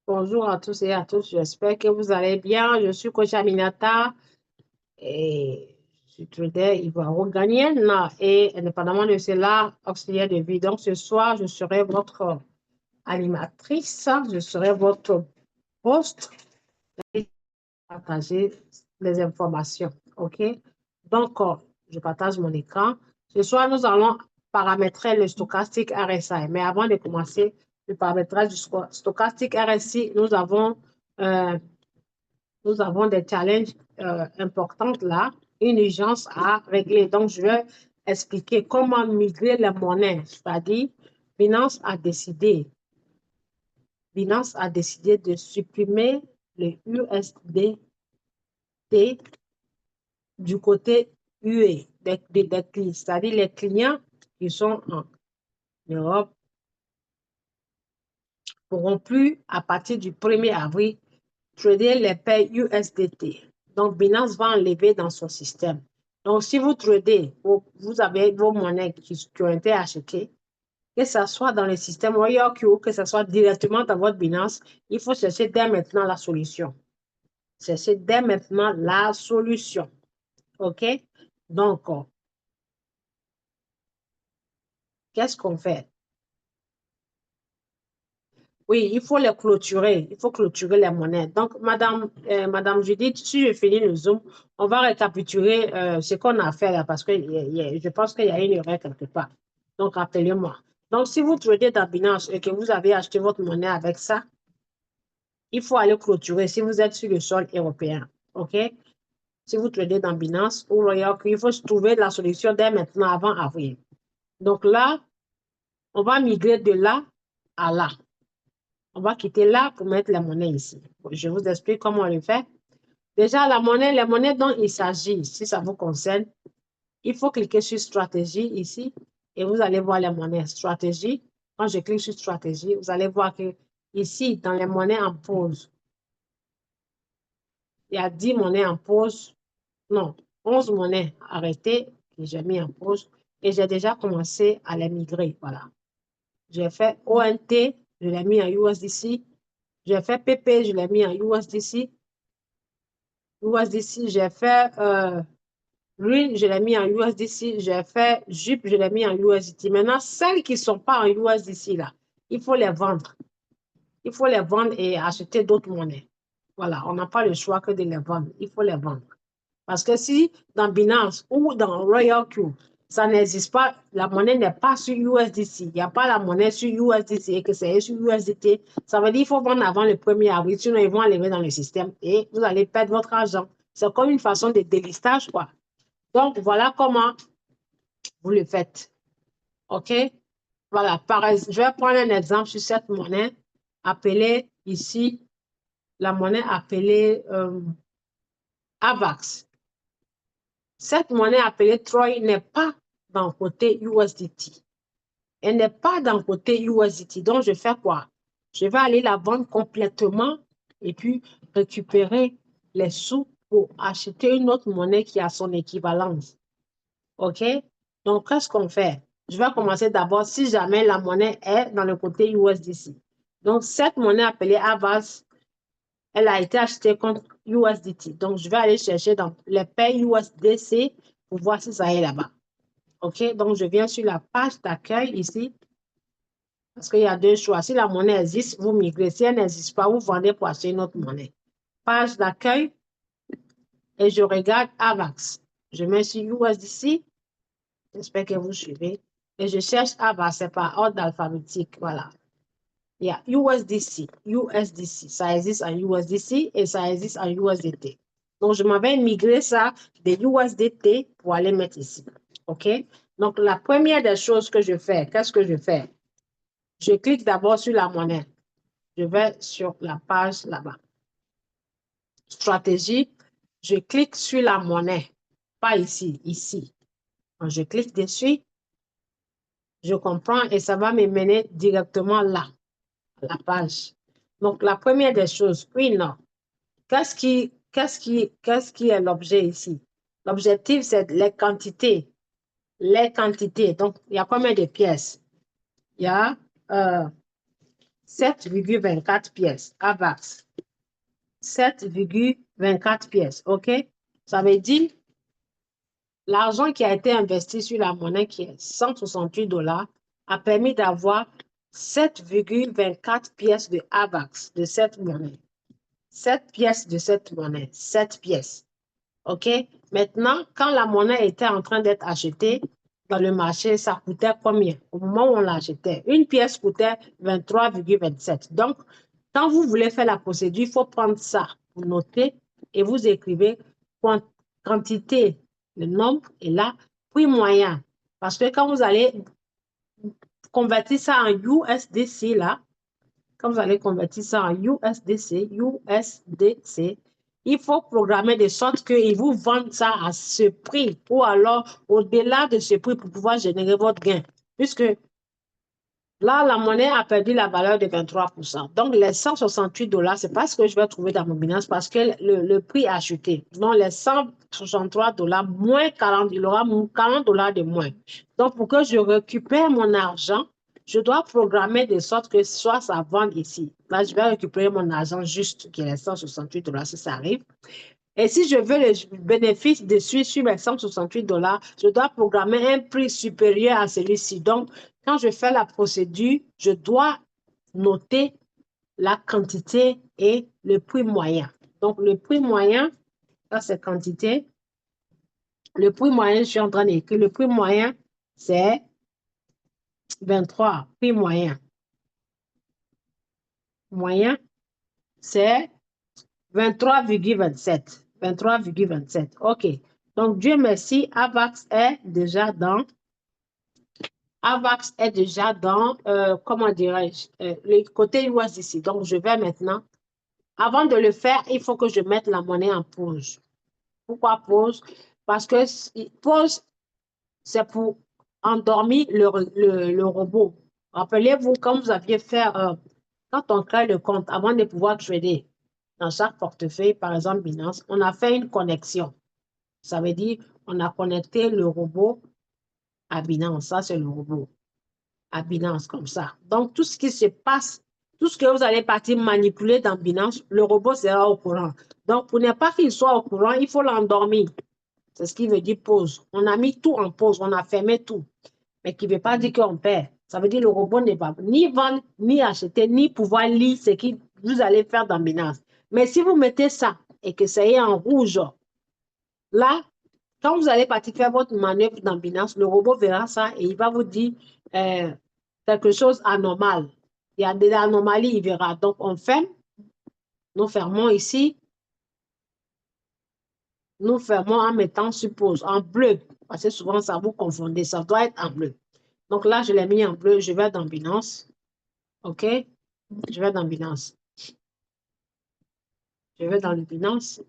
Bonjour à tous et à tous, j'espère que vous allez bien. Je suis coach Aminata et je suis trader ivoiro-ghanéenne et indépendamment de cela, auxiliaire de vie. Donc ce soir, je serai votre animatrice, je serai votre host et partager les informations. OK? Donc, je partage mon écran. Ce soir, nous allons paramétrer le stochastique RSI. Mais avant de commencer le paramétrage du stochastique RSI, euh, nous avons des challenges importants là, une urgence à régler. Donc, je vais expliquer comment migrer les monnaies. C'est-à-dire, Binance a décidé de supprimer le USDT du côté UE des clients, c'est-à-dire les clients qui sont en Europe pourront plus, à partir du 1er avril, trader les paires USDT. Donc, Binance va enlever dans son système. Donc, si vous tradez, vous avez vos monnaies qui ont été achetées, que ce soit dans le système Royal Q, que ce soit directement dans votre Binance, il faut chercher dès maintenant la solution. Chercher dès maintenant la solution. OK? Donc, qu'est-ce qu'on fait? Oui, il faut les clôturer. Il faut clôturer les monnaies. Donc, Madame Judith, si je finis le Zoom, on va récapituler ce qu'on a fait là parce que je pense qu'il y a une erreur quelque part. Donc, rappelez-moi. Donc, si vous tradez dans Binance et que vous avez acheté votre monnaie avec ça, il faut aller clôturer si vous êtes sur le sol européen. OK? Si vous tradez dans Binance ou Royal, il faut trouver la solution dès maintenant avant avril. Donc là, on va migrer de là à là. On va quitter là pour mettre la monnaie ici. Je vous explique comment on le fait. Déjà, les monnaies dont il s'agit, si ça vous concerne, il faut cliquer sur stratégie ici et vous allez voir les monnaies stratégie. Quand je clique sur stratégie, vous allez voir que ici, dans les monnaies en pause, il y a 10 monnaies en pause. Non, 11 monnaies arrêtées que j'ai mis en pause et j'ai déjà commencé à les migrer. Voilà. J'ai fait ONT, je l'ai mis en USDC. J'ai fait PP, je l'ai mis en USDC. USDC, j'ai fait Green, je l'ai mis en USDC. J'ai fait JUP, je l'ai mis en USDT. Maintenant, celles qui ne sont pas en USDC, là, il faut les vendre. Il faut les vendre et acheter d'autres monnaies. Voilà, on n'a pas le choix que de les vendre. Il faut les vendre. Parce que si dans Binance ou dans Royal Q, ça n'existe pas, la monnaie n'est pas sur USDC, il n'y a pas la monnaie sur USDC et que c'est sur USDT, ça veut dire qu'il faut vendre avant le 1er avril, sinon ils vont enlever dans le système et vous allez perdre votre argent. C'est comme une façon de délistage, quoi. Donc, voilà comment vous le faites. OK? Voilà, je vais prendre un exemple sur cette monnaie appelée ici, la monnaie appelée AVAX. Cette monnaie appelée Troy n'est pas dans le côté USDT. Elle n'est pas dans le côté USDT. Donc, je fais quoi? Je vais aller la vendre complètement et puis récupérer les sous pour acheter une autre monnaie qui a son équivalence. OK? Donc, qu'est-ce qu'on fait? Je vais commencer d'abord si jamais la monnaie est dans le côté USDC. Donc, cette monnaie appelée Avas, elle a été achetée contre USDT. Donc, je vais aller chercher dans les paires USDC pour voir si ça est là-bas. OK? Donc, je viens sur la page d'accueil ici. Parce qu'il y a deux choix. Si la monnaie existe, vous migrez. Si elle n'existe pas, vous vendez pour acheter une autre monnaie. Page d'accueil et je regarde AVAX. Je mets sur USDC. J'espère que vous suivez. Et je cherche AVAX. C'est par ordre alphabétique. Voilà. Il y a USDC. USDC. Ça existe en USDC et ça existe en USDT. Donc, je m'avais migré ça des USDT pour aller mettre ici. OK? Donc, la première des choses que je fais, qu'est-ce que je fais? Je clique d'abord sur la monnaie. Je vais sur la page là-bas. Stratégie, je clique sur la monnaie. Pas ici, ici. Quand je clique dessus, je comprends et ça va me mener directement là, à la page. Donc, la première des choses, oui, non. Qu'est-ce qui est l'objet ici? L'objectif, c'est les quantités. Les quantités. Donc, il y a combien de pièces? Il y a 7,24 pièces. AVAX. 7,24 pièces. OK? Ça veut dire l'argent qui a été investi sur la monnaie qui est 168 $ a permis d'avoir 7,24 pièces de AVAX de cette monnaie. 7 pièces de cette monnaie. 7 pièces. OK? Maintenant, quand la monnaie était en train d'être achetée dans le marché, ça coûtait combien? Au moment où on l'achetait, une pièce coûtait 23,27. Donc, quand vous voulez faire la procédure, il faut prendre ça, vous notez et vous écrivez quantité, le nombre et là, prix moyen. Parce que quand vous allez convertir ça en USDC, là, quand vous allez convertir ça en USDC, il faut programmer de sorte qu'ils vous vendent ça à ce prix ou alors au-delà de ce prix pour pouvoir générer votre gain. Puisque là, la monnaie a perdu la valeur de 23%. Donc, les 168 $, c'est pas ce que je vais trouver dans mon Binance parce que le prix a chuté. Donc, les 163 $ moins 40, il aura 40 $ de moins. Donc, pour que je récupère mon argent, je dois programmer de sorte que soit ça vende ici. Là, je vais récupérer mon argent juste qui est les 168 $ si ça arrive. Et si je veux le bénéfice dessus sur mes 168 $, je dois programmer un prix supérieur à celui-ci. Donc, quand je fais la procédure, je dois noter la quantité et le prix moyen. Donc, le prix moyen, ça c'est quantité. Le prix moyen, je suis en train d'écrire, le prix moyen, c'est 23. Prix moyen. Moyen, c'est 23,27. 23,27. OK. Donc, Dieu merci, AVAX est déjà dans, comment dirais-je, le côté USDC. Donc, je vais maintenant, avant de le faire, il faut que je mette la monnaie en pause. Pourquoi pause? Parce que pause, c'est pour endormir le robot. Rappelez-vous, quand vous aviez fait, quand on crée le compte, avant de pouvoir trader dans chaque portefeuille, par exemple Binance, on a fait une connexion. Ça veut dire, on a connecté le robot à Binance. Ça, c'est le robot à Binance, comme ça. Donc, tout ce qui se passe, tout ce que vous allez partir manipuler dans Binance, le robot sera au courant. Donc, pour ne pas qu'il soit au courant, il faut l'endormir. C'est ce qui veut dire pause. On a mis tout en pause, on a fermé tout. Mais qui ne veut pas dire qu'on perd. Ça veut dire que le robot ne va ni vendre, ni acheter, ni pouvoir lire ce que vous allez faire dans Binance. Mais si vous mettez ça et que ça est en rouge, là, quand vous allez partir faire votre manœuvre dans Binance, le robot verra ça et il va vous dire quelque chose anormal. Il y a des anomalies, il verra. Donc, on ferme. Nous fermons ici. Nous fermons en mettant sur pause, en bleu. Parce que souvent, ça vous confondez. Ça doit être en bleu. Donc là, je l'ai mis en bleu. Je vais dans Binance. OK? Je vais dans Binance. Je vais dans le Binance.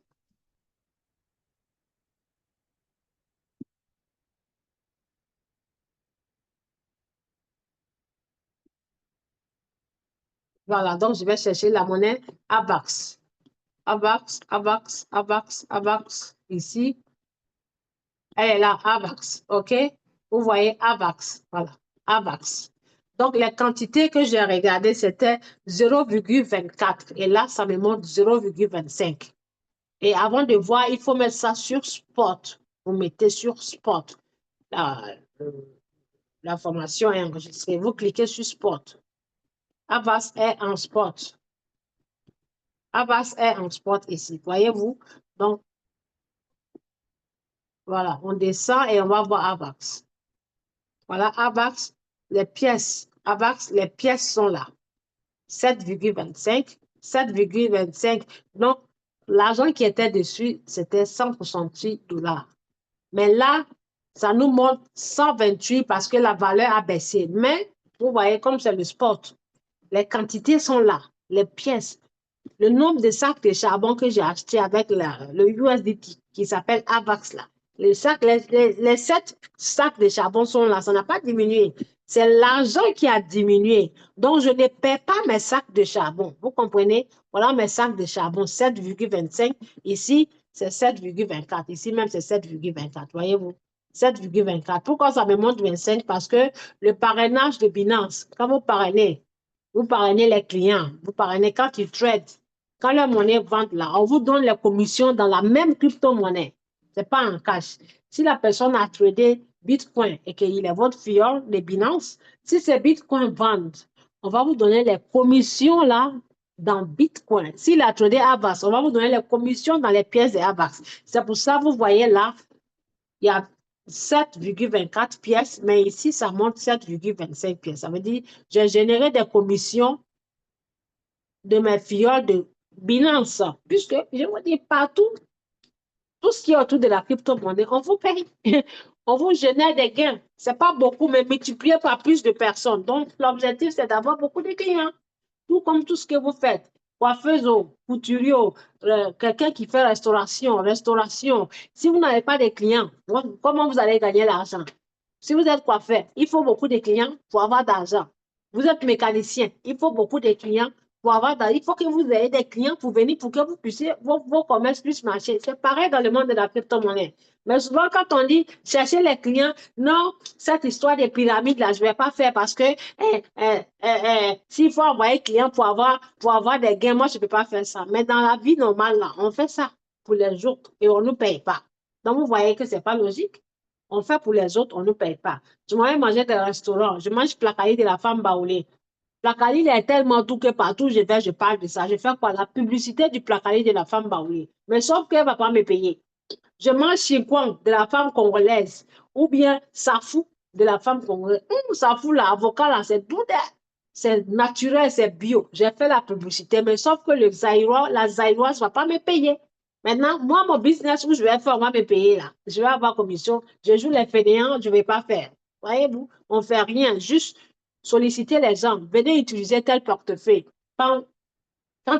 Voilà, donc je vais chercher la monnaie AVAX. AVAX, AVAX, AVAX, AVAX. Ici, elle est là, AVAX. OK? Vous voyez AVAX. Voilà, AVAX. Donc, les quantités que j'ai regardées, c'était 0,24. Et là, ça me montre 0,25. Et avant de voir, il faut mettre ça sur Spot. Vous mettez sur Spot. La formation est enregistrée. Vous cliquez sur Spot. Avas est en Spot. Avas est en Spot ici. Voyez-vous? Donc, voilà. On descend et on va voir Avax. Voilà, Avax, les pièces. Avax, les pièces sont là. 7,25. 7,25. Donc, l'argent qui était dessus, c'était 168 $. Mais là, ça nous montre 128 parce que la valeur a baissé. Mais, vous voyez, comme c'est le spot, les quantités sont là, les pièces. Le nombre de sacs de charbon que j'ai acheté avec le USDT qui s'appelle AVAX là. Les 7 sacs de charbon sont là, ça n'a pas diminué. C'est l'argent qui a diminué. Donc, je ne perds pas mes sacs de charbon. Vous comprenez? Voilà mes sacs de charbon, 7,25. Ici, c'est 7,24. Ici même, c'est 7,24. Voyez-vous? 7,24. Pourquoi ça me montre 25? Parce que le parrainage de Binance, quand vous parrainez, Vous parrainez les clients, vous parrainez quand ils trade, quand leur monnaie vend là, on vous donne les commissions dans la même crypto-monnaie. Ce n'est pas en cash. Si la personne a tradé Bitcoin et qu'il est votre fiole de Binance, si ces Bitcoins vendent, on va vous donner les commissions là dans Bitcoin. S'il a tradé Avax, on va vous donner les commissions dans les pièces de Avax. C'est pour ça que vous voyez là, il y a 7,24 pièces, mais ici, ça monte 7,25 pièces. Ça veut dire que j'ai généré des commissions de mes fioles de Binance, puisque je vous dis partout, tout ce qui est autour de la crypto-monnaie, on vous paye. On vous génère des gains. Ce n'est pas beaucoup, mais multiplié par plus de personnes. Donc, l'objectif, c'est d'avoir beaucoup de clients. Tout comme tout ce que vous faites. Coiffeuse, couturier, quelqu'un qui fait restauration. Si vous n'avez pas de clients, comment vous allez gagner l'argent? Si vous êtes coiffeur, il faut beaucoup de clients pour avoir d'argent. Vous êtes mécanicien, il faut beaucoup de clients pour avoir d'argent. Il faut que vous ayez des clients pour venir, pour que vous puissiez, vos commerces puissent marcher. C'est pareil dans le monde de la crypto-monnaie. Mais souvent, quand on dit chercher les clients, non, cette histoire des pyramides là, je ne vais pas faire parce que s'il faut envoyer clients pour avoir des gains, moi, je ne peux pas faire ça. Mais dans la vie normale, là, on fait ça pour les autres et on ne nous paye pas. Donc, vous voyez que ce n'est pas logique. On fait pour les autres, on ne paye pas. Je m'en manger des restaurants. Je mange placali de la femme baoulée. Placali, il est tellement tout que partout je vais, je parle de ça. Je fais quoi? La publicité du placali de la femme baoulée. Mais sauf qu'elle ne va pas me payer. Je mange chikwang de la femme congolaise ou bien safou de la femme congolaise. Safou, l'avocat, là, c'est tout. C'est naturel, c'est bio. J'ai fait la publicité, mais sauf que le Zaïrois, la Zaïroise ne va pas me payer. Maintenant, moi, mon business où je vais faire, on va me payer là. Je vais avoir commission. Je joue les fainéants, je ne vais pas faire. Voyez-vous, on ne fait rien, juste solliciter les gens. Venez utiliser tel portefeuille. Quand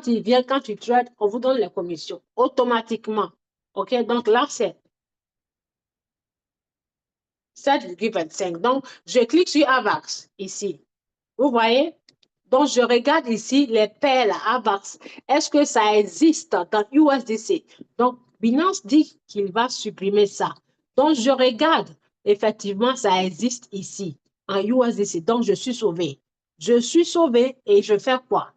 ils viennent, quand tu trades, on vous donne les commissions automatiquement. OK, donc là, c'est 7,25. Donc, je clique sur AVAX ici. Vous voyez? Donc, je regarde ici les paires AVAX. Est-ce que ça existe dans USDC? Donc, Binance dit qu'il va supprimer ça. Donc, je regarde. Effectivement, ça existe ici en USDC. Donc, je suis sauvé. Je suis sauvé et je fais quoi?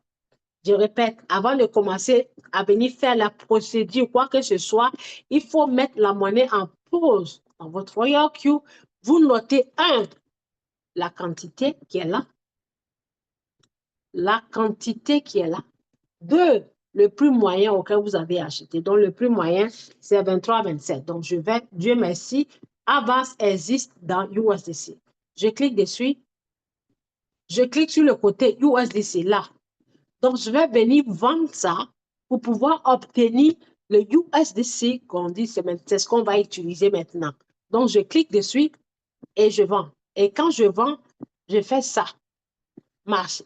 Je répète, avant de commencer à venir faire la procédure, quoi que ce soit, il faut mettre la monnaie en pause dans votre Royal Q. Vous notez, la quantité qui est là. La quantité qui est là. 2, le prix moyen auquel vous avez acheté. Donc, le prix moyen, c'est 23,27. Donc, je vais, Dieu merci, Avance existe dans USDC. Je clique dessus. Je clique sur le côté USDC là. Donc, je vais venir vendre ça pour pouvoir obtenir le USDC qu'on dit, c'est ce qu'on va utiliser maintenant. Donc, je clique dessus et je vends. Et quand je vends, je fais ça. Marche,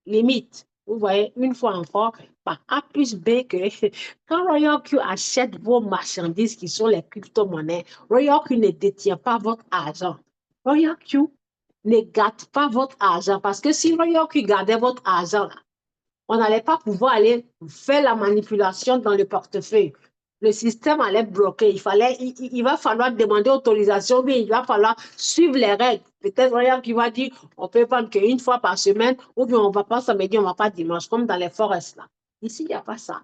limite. Vous voyez, une fois encore, par A plus B que quand Royal Q achète vos marchandises qui sont les crypto-monnaies, Royal Q ne détient pas votre argent. Royal Q ne gâte pas votre argent parce que si Royal Q gardait votre argent, là, on n'allait pas pouvoir aller faire la manipulation dans le portefeuille. Le système allait bloquer. Il va falloir demander autorisation, mais il va falloir suivre les règles. Peut-être Royal qui va dire on peut prendre qu'une fois par semaine, ou bien on ne va pas samedi, on ne va pas dimanche, comme dans les forêts là. Ici, il n'y a pas ça.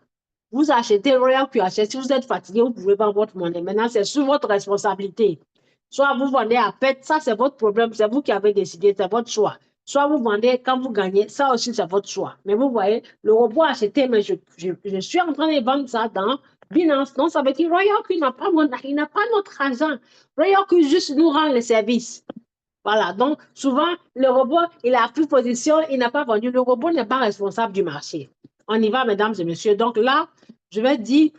Vous achetez Royal puis achetez. Si vous êtes fatigué, vous pouvez vendre votre monnaie. Maintenant, c'est sous votre responsabilité. Soit vous vendez à perte, ça c'est votre problème, c'est vous qui avez décidé, c'est votre choix. Soit vous vendez quand vous gagnez, ça aussi c'est votre choix. Mais vous voyez, le robot a acheté, mais je suis en train de vendre ça dans Binance. Donc ça veut dire Royal Q n'a pas notre argent. Royal Q juste nous rend le service. Voilà, donc souvent le robot, il a pris position, il n'a pas vendu. Le robot n'est pas responsable du marché. On y va, mesdames et messieurs. Donc là, je vais dire,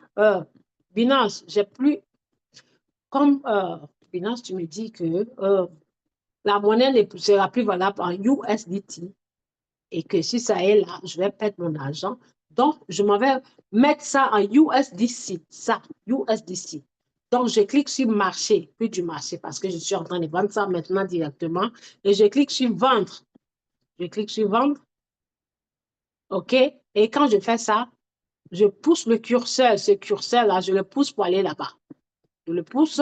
Binance, j'ai plus, comme Binance, tu me dis que la monnaie ne sera plus valable en USDT et que si ça est là, je vais perdre mon argent. Donc, je m'en vais mettre ça en USDC, ça, USDC. Donc, je clique sur marché, puis du marché, parce que je suis en train de vendre ça maintenant directement. Et je clique sur vendre. Je clique sur vendre. OK? Et quand je fais ça, je pousse le curseur. Ce curseur-là, je le pousse pour aller là-bas. Je le pousse.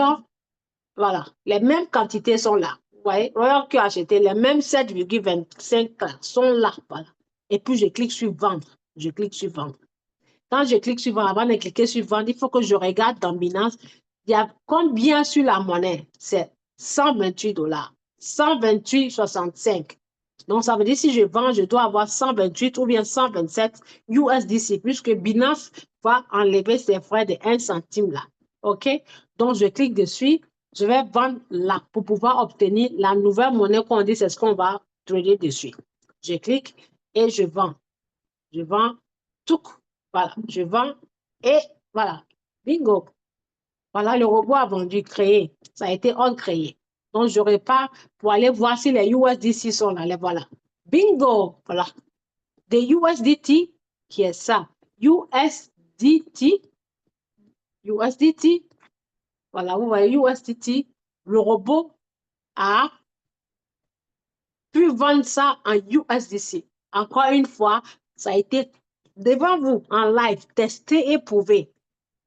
Voilà. Les mêmes quantités sont là. Vous voyez, Royal Q a acheté les mêmes 7,25 sont là. Voilà. et puis je clique sur vendre. Je clique sur vendre. Quand je clique sur vendre, avant de cliquer sur vendre, il faut que je regarde dans Binance, il y a combien sur la monnaie? C'est 128 $. 128,65. Donc, ça veut dire si je vends, je dois avoir 128 ou bien 127 USDC, puisque Binance va enlever ses frais de 1 centime là. OK? Donc, je clique dessus. Je vais vendre là pour pouvoir obtenir la nouvelle monnaie qu'on dit, c'est ce qu'on va trader dessus. Je clique et je vends. Je vends tout. Voilà, je vends et voilà. Bingo. Voilà, le robot a vendu, créé. Ça a été on créé. Donc, je repars pour aller voir si les USDC sont là. Les voilà. Bingo! Voilà. Des USDT, qui est ça? USDT. USDT. Voilà, vous voyez, USDT. Le robot a pu vendre ça en USDC. Encore une fois, ça a été devant vous, en live, testé et prouvé.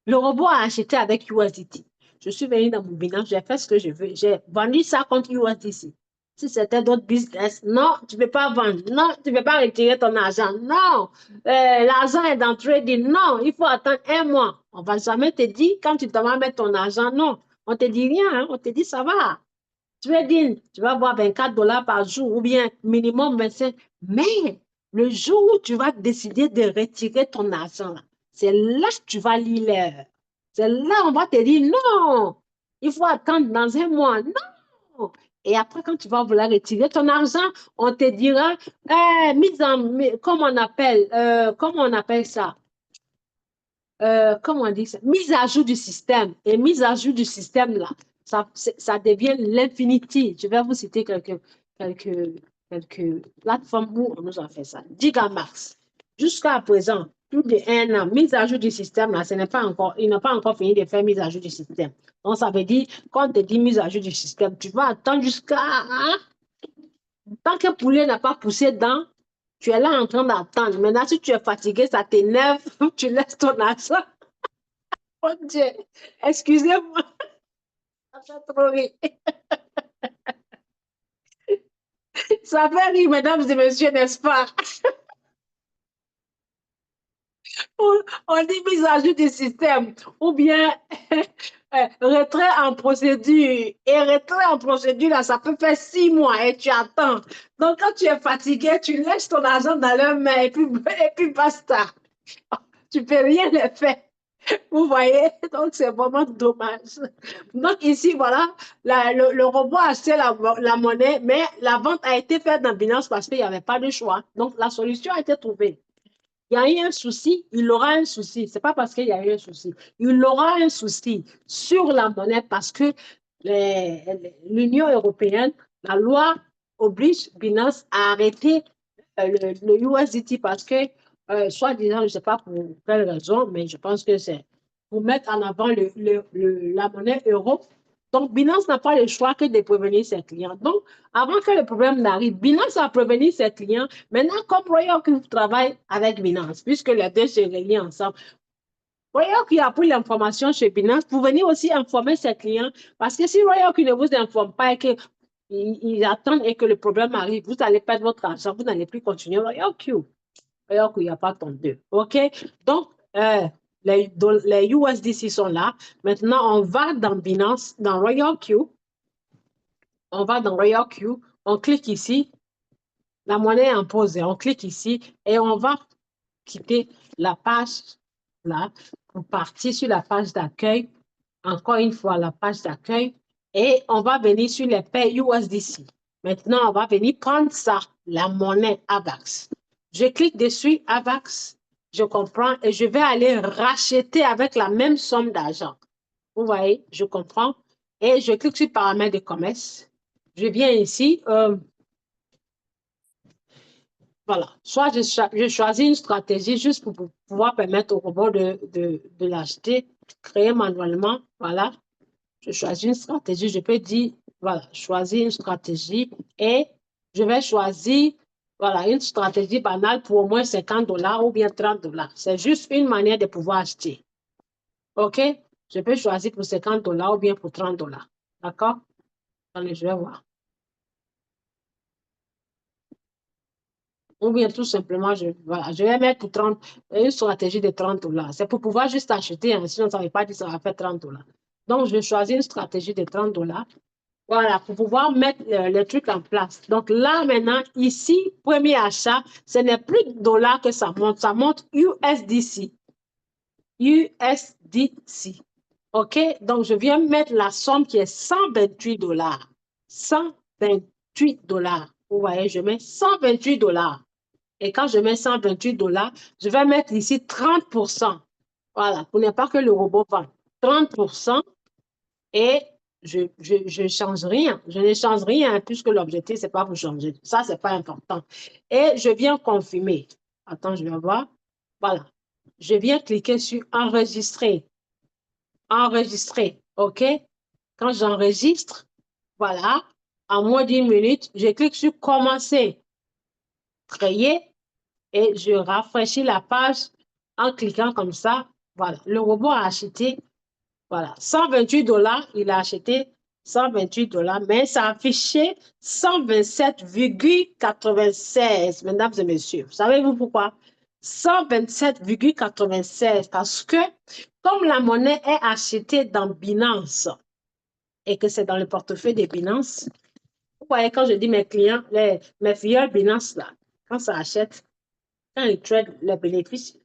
Le robot a acheté avec USDT. Je suis venu dans mon bilan, j'ai fait ce que je veux. J'ai vendu ça contre USDC. Si c'était d'autres business, non, tu ne peux pas vendre. Non, tu ne peux pas retirer ton argent. Non, l'argent est dans trading. Non, il faut attendre 1 mois. On ne va jamais te dire quand tu vas mettre ton argent. Non, on ne te dit rien. Hein. On te dit ça va. Trading, tu vas avoir 24 $ par jour ou bien minimum 25. Mais le jour où tu vas décider de retirer ton argent, c'est là que tu vas lire l'heure. C'est là on va te dire non, il faut attendre dans 1 mois. Non. Et après, quand tu vas vouloir retirer ton argent, on te dira, comment on appelle ça? Comment on dit ça? Mise à jour du système. Et mise à jour du système, là, ça devient l'infinity. Je vais vous citer quelques plateformes où on nous a fait ça. Gigamax. Jusqu'à présent, plus d'1 an, mise à jour du système, là, il n'a pas encore fini de faire mise à jour du système. Donc, ça veut dire, quand on te dit mise à jour du système, tu vas attendre jusqu'à... Hein? Tant que le poulet n'a pas poussé dedans, tu es là en train d'attendre. Maintenant, si tu es fatigué, ça t'énerve, tu laisses ton argent. Oh Dieu, excusez-moi, ça fait trop rire. Ça fait rire, mesdames et messieurs, n'est-ce pas? On dit mise à jour du système ou bien retrait en procédure. Et retrait en procédure, là, ça peut faire 6 mois et tu attends. Donc, quand tu es fatigué, tu laisses ton argent dans leurs mains et puis basta. Tu ne peux rien le faire. Vous voyez, donc c'est vraiment dommage. Donc ici, voilà, le robot a acheté la monnaie, mais la vente a été faite dans Binance parce qu'il n'y avait pas de choix. Donc la solution a été trouvée. Il y a eu un souci, il aura un souci. Ce n'est pas parce qu'il y a eu un souci. Il aura un souci sur la monnaie parce que l'Union européenne, la loi oblige Binance à arrêter le USDT parce que, soi-disant, je ne sais pas pour quelle raison, mais je pense que c'est pour mettre en avant la monnaie euro. Donc, Binance n'a pas le choix que de prévenir ses clients. Donc, avant que le problème n'arrive, Binance a prévenu ses clients. Maintenant, comme Royal travaille avec Binance, puisque les deux se relient ensemble, Royal a pris l'information chez Binance pour venir aussi informer ses clients. Parce que si Royal ne vous informe pas et qu'ils attendent et que le problème arrive, vous allez perdre votre argent, vous n'allez plus continuer Royal Q. Royal Q, il n'y a pas ton deux. OK? Donc, les USDC sont là. Maintenant, on va dans Binance, dans Royal Q. On va dans Royal Q. On clique ici. La monnaie est imposée. On clique ici et on va quitter la page là pour partir sur la page d'accueil. Encore une fois, la page d'accueil. Et on va venir sur les paies USDC. Maintenant, on va venir prendre ça, la monnaie AVAX. Je clique dessus, AVAX. Je comprends et je vais aller racheter avec la même somme d'argent. Vous voyez, je comprends. Et je clique sur paramètres de commerce. Je viens ici. Voilà. Soit je choisis une stratégie juste pour pouvoir permettre au robot de l'acheter, créer manuellement. Voilà. Je choisis une stratégie. Je peux dire, voilà, choisir une stratégie et je vais choisir, voilà, une stratégie banale pour au moins 50 $ ou bien 30 $. C'est juste une manière de pouvoir acheter. OK? Je peux choisir pour 50 $ ou bien pour 30 $. D'accord? Allez, je vais voir. Ou bien tout simplement, voilà, je vais mettre pour 30, une stratégie de $30. C'est pour pouvoir juste acheter, hein, sinon ça ne veut pas dire que ça va faire $30. Donc, je choisis une stratégie de $30. Voilà, pour pouvoir mettre les trucs en place. Donc là, maintenant, ici, premier achat, ce n'est plus dollars que ça monte USDC. USDC. OK? Donc, je viens mettre la somme qui est $128. $128. Vous voyez, je mets $128. Et quand je mets $128, je vais mettre ici 30%. Voilà, pour ne pas que le robot vende. 30%. Et je ne change rien. Je ne change rien puisque l'objectif, ce n'est pas pour changer. Ça, ce n'est pas important. Et je viens confirmer. Attends, je vais voir. Voilà. Je viens cliquer sur enregistrer. Enregistrer. OK? Quand j'enregistre, voilà, en moins d'une minute, je clique sur commencer. Créer et je rafraîchis la page en cliquant comme ça. Voilà. Le robot a acheté. Voilà, $128, il a acheté $128, mais ça a affiché 127,96, mesdames et messieurs. Savez-vous pourquoi? 127,96, parce que comme la monnaie est achetée dans Binance et que c'est dans le portefeuille de Binance, vous voyez, quand je dis mes clients, mes filles Binance, là, quand ça achète, quand ils trade les bénéfices,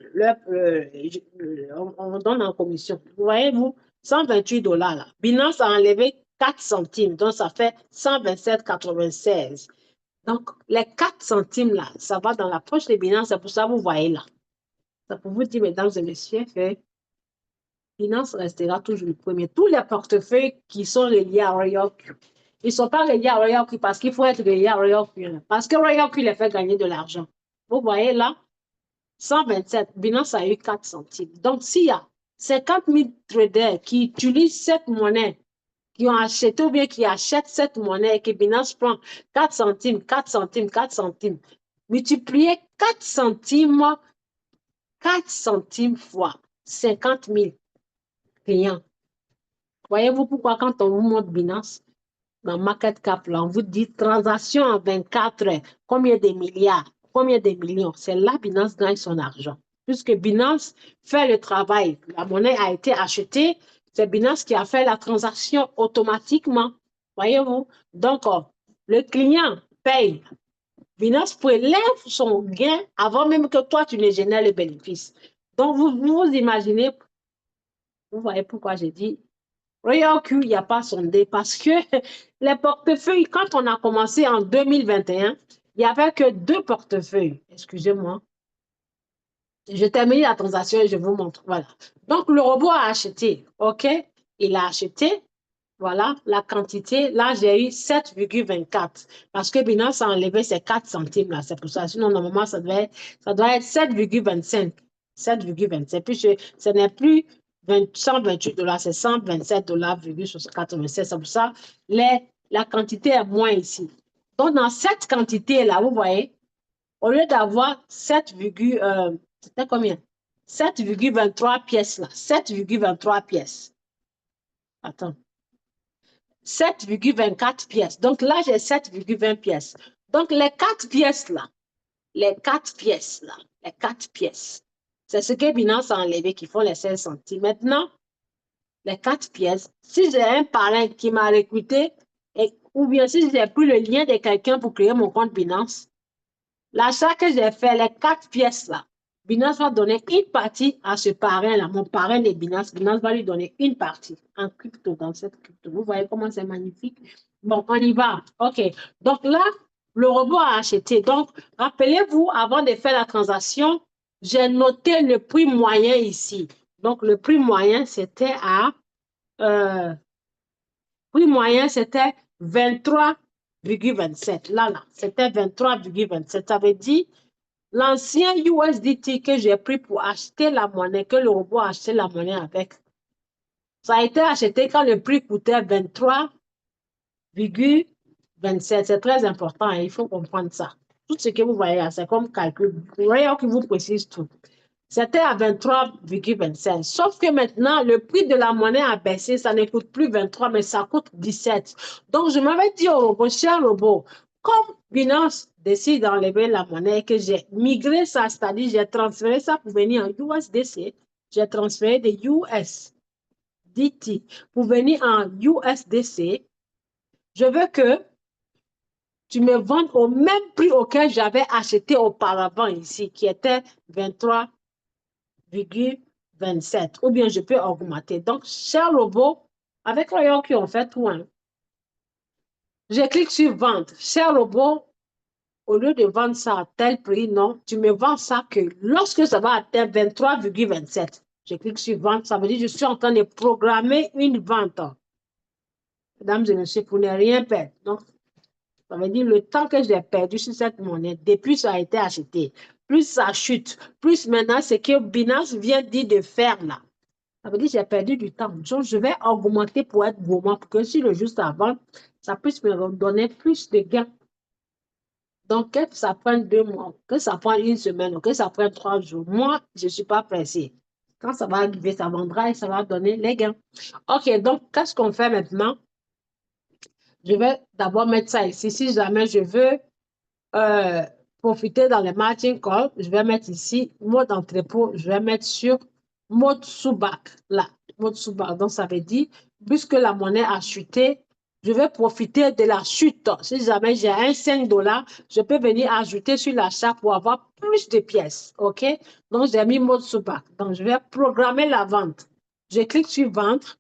on donne en commission. Vous voyez, vous, $128 là. Binance a enlevé 4 centimes, donc ça fait 127,96. Donc, les 4 centimes là, ça va dans la poche de Binance, c'est pour ça que vous voyez là. C'est pour vous dire, mesdames et messieurs, que Binance restera toujours le premier. Tous les portefeuilles qui sont reliés à Royal Q, ils ne sont pas reliés à Royal Q parce qu'il faut être relié à Royal Q. Parce que Royal Q les fait gagner de l'argent. Vous voyez là, 127, Binance a eu 4 centimes. Donc, s'il y a 50 000 traders qui utilisent cette monnaie, qui ont acheté ou bien qui achètent cette monnaie et que Binance prend 4 centimes, 4 centimes, 4 centimes, multipliez 4 centimes fois 50 000 clients. Voyez-vous pourquoi quand on vous montre Binance, dans Market Cap, là, on vous dit transaction en 24 heures, combien de milliards, combien de millions. C'est là que Binance gagne son argent. Puisque Binance fait le travail, la monnaie a été achetée, c'est Binance qui a fait la transaction automatiquement. Voyez-vous? Donc, le client paye. Binance prélève son gain avant même que toi, tu ne génères le bénéfice. Donc, vous imaginez, vous voyez pourquoi j'ai dit Royal Q, il n'y a pas sondé parce que les portefeuilles, quand on a commencé en 2021, il n'y avait que 2 portefeuilles. Excusez-moi. Je termine la transaction et je vous montre. Voilà. Donc, le robot a acheté. OK? Il a acheté. Voilà, la quantité. Là, j'ai eu 7,24 parce que Binance a enlevé ces 4 centimes là. C'est pour ça. Sinon, normalement, ça doit être 7,25. 7,25. Puis, ce n'est plus $128, c'est $127,87. C'est pour ça, la quantité est moins ici. Donc, dans cette quantité-là, vous voyez, au lieu d'avoir 7, c'était combien? 7,23 pièces là. 7,23 pièces. Attends. 7,24 pièces. Donc là, j'ai 7,20 pièces. Donc les 4 pièces là, les 4 pièces là, les 4 pièces, c'est ce que Binance a enlevé qui font les 16 centimes. Maintenant, les 4 pièces, si j'ai un parrain qui m'a recruté, ou bien si j'ai pris le lien de quelqu'un pour créer mon compte Binance, l'achat que j'ai fait, les 4 pièces là, Binance va donner une partie à ce parrain-là, mon parrain de Binance. Binance va lui donner une partie en crypto, dans cette crypto. Vous voyez comment c'est magnifique? Bon, on y va. OK. Donc là, le robot a acheté. Donc, rappelez-vous, avant de faire la transaction, j'ai noté le prix moyen ici. Donc, le prix moyen, c'était prix moyen, c'était 23,27. Là, c'était 23,27. Ça veut dire l'ancien USDT que j'ai pris pour acheter la monnaie, que le robot a acheté la monnaie avec, ça a été acheté quand le prix coûtait 23,27. C'est très important, hein, il faut comprendre ça. Tout ce que vous voyez, c'est comme calcul. Vous voyez que vous précise tout. C'était à 23,25. Sauf que maintenant, le prix de la monnaie a baissé. Ça ne coûte plus 23, mais ça coûte 17. Donc, je m'avais dit au robot, cher robot, Comme Binance décide d'enlever la monnaie que j'ai migré ça, c'est-à-dire j'ai transféré ça pour venir en USDC, j'ai transféré des USDT pour venir en USDC, je veux que tu me vendes au même prix auquel j'avais acheté auparavant ici, qui était 23,27. Ou bien je peux augmenter. Donc, cher robot, avec Royal qui ont fait tout, hein, je clique sur vendre. Cher robot, au lieu de vendre ça à tel prix, non, tu me vends ça que lorsque ça va atteindre 23,27. Je clique sur vendre, ça veut dire que je suis en train de programmer une vente. Mesdames et messieurs, pour ne rien perdre. Donc, ça veut dire le temps que j'ai perdu sur cette monnaie, depuis ça a été acheté, plus ça chute, plus maintenant ce que Binance vient dire de faire là. Ça veut dire que j'ai perdu du temps. Donc, je vais augmenter pour être gourmand, pour que si le juste avant, ça puisse me donner plus de gains. Donc, que ça prenne 2 mois, que ça prenne une semaine, ou que ça prenne 3 jours, moi, je ne suis pas pressée. Quand ça va arriver, ça vendra et ça va donner les gains. OK, donc, qu'est-ce qu'on fait maintenant? Je vais d'abord mettre ça ici. Si jamais je veux euh, profiter dans les margin call, je vais mettre ici mode entrepôt, je vais mettre sur mode sous-bac, là, mode sous-bac. Donc, ça veut dire, puisque la monnaie a chuté, je vais profiter de la chute. Si jamais j'ai un 5 $, je peux venir ajouter sur l'achat pour avoir plus de pièces. OK? Donc, j'ai mis mode sous-bac. Donc, je vais programmer la vente. Je clique sur vendre.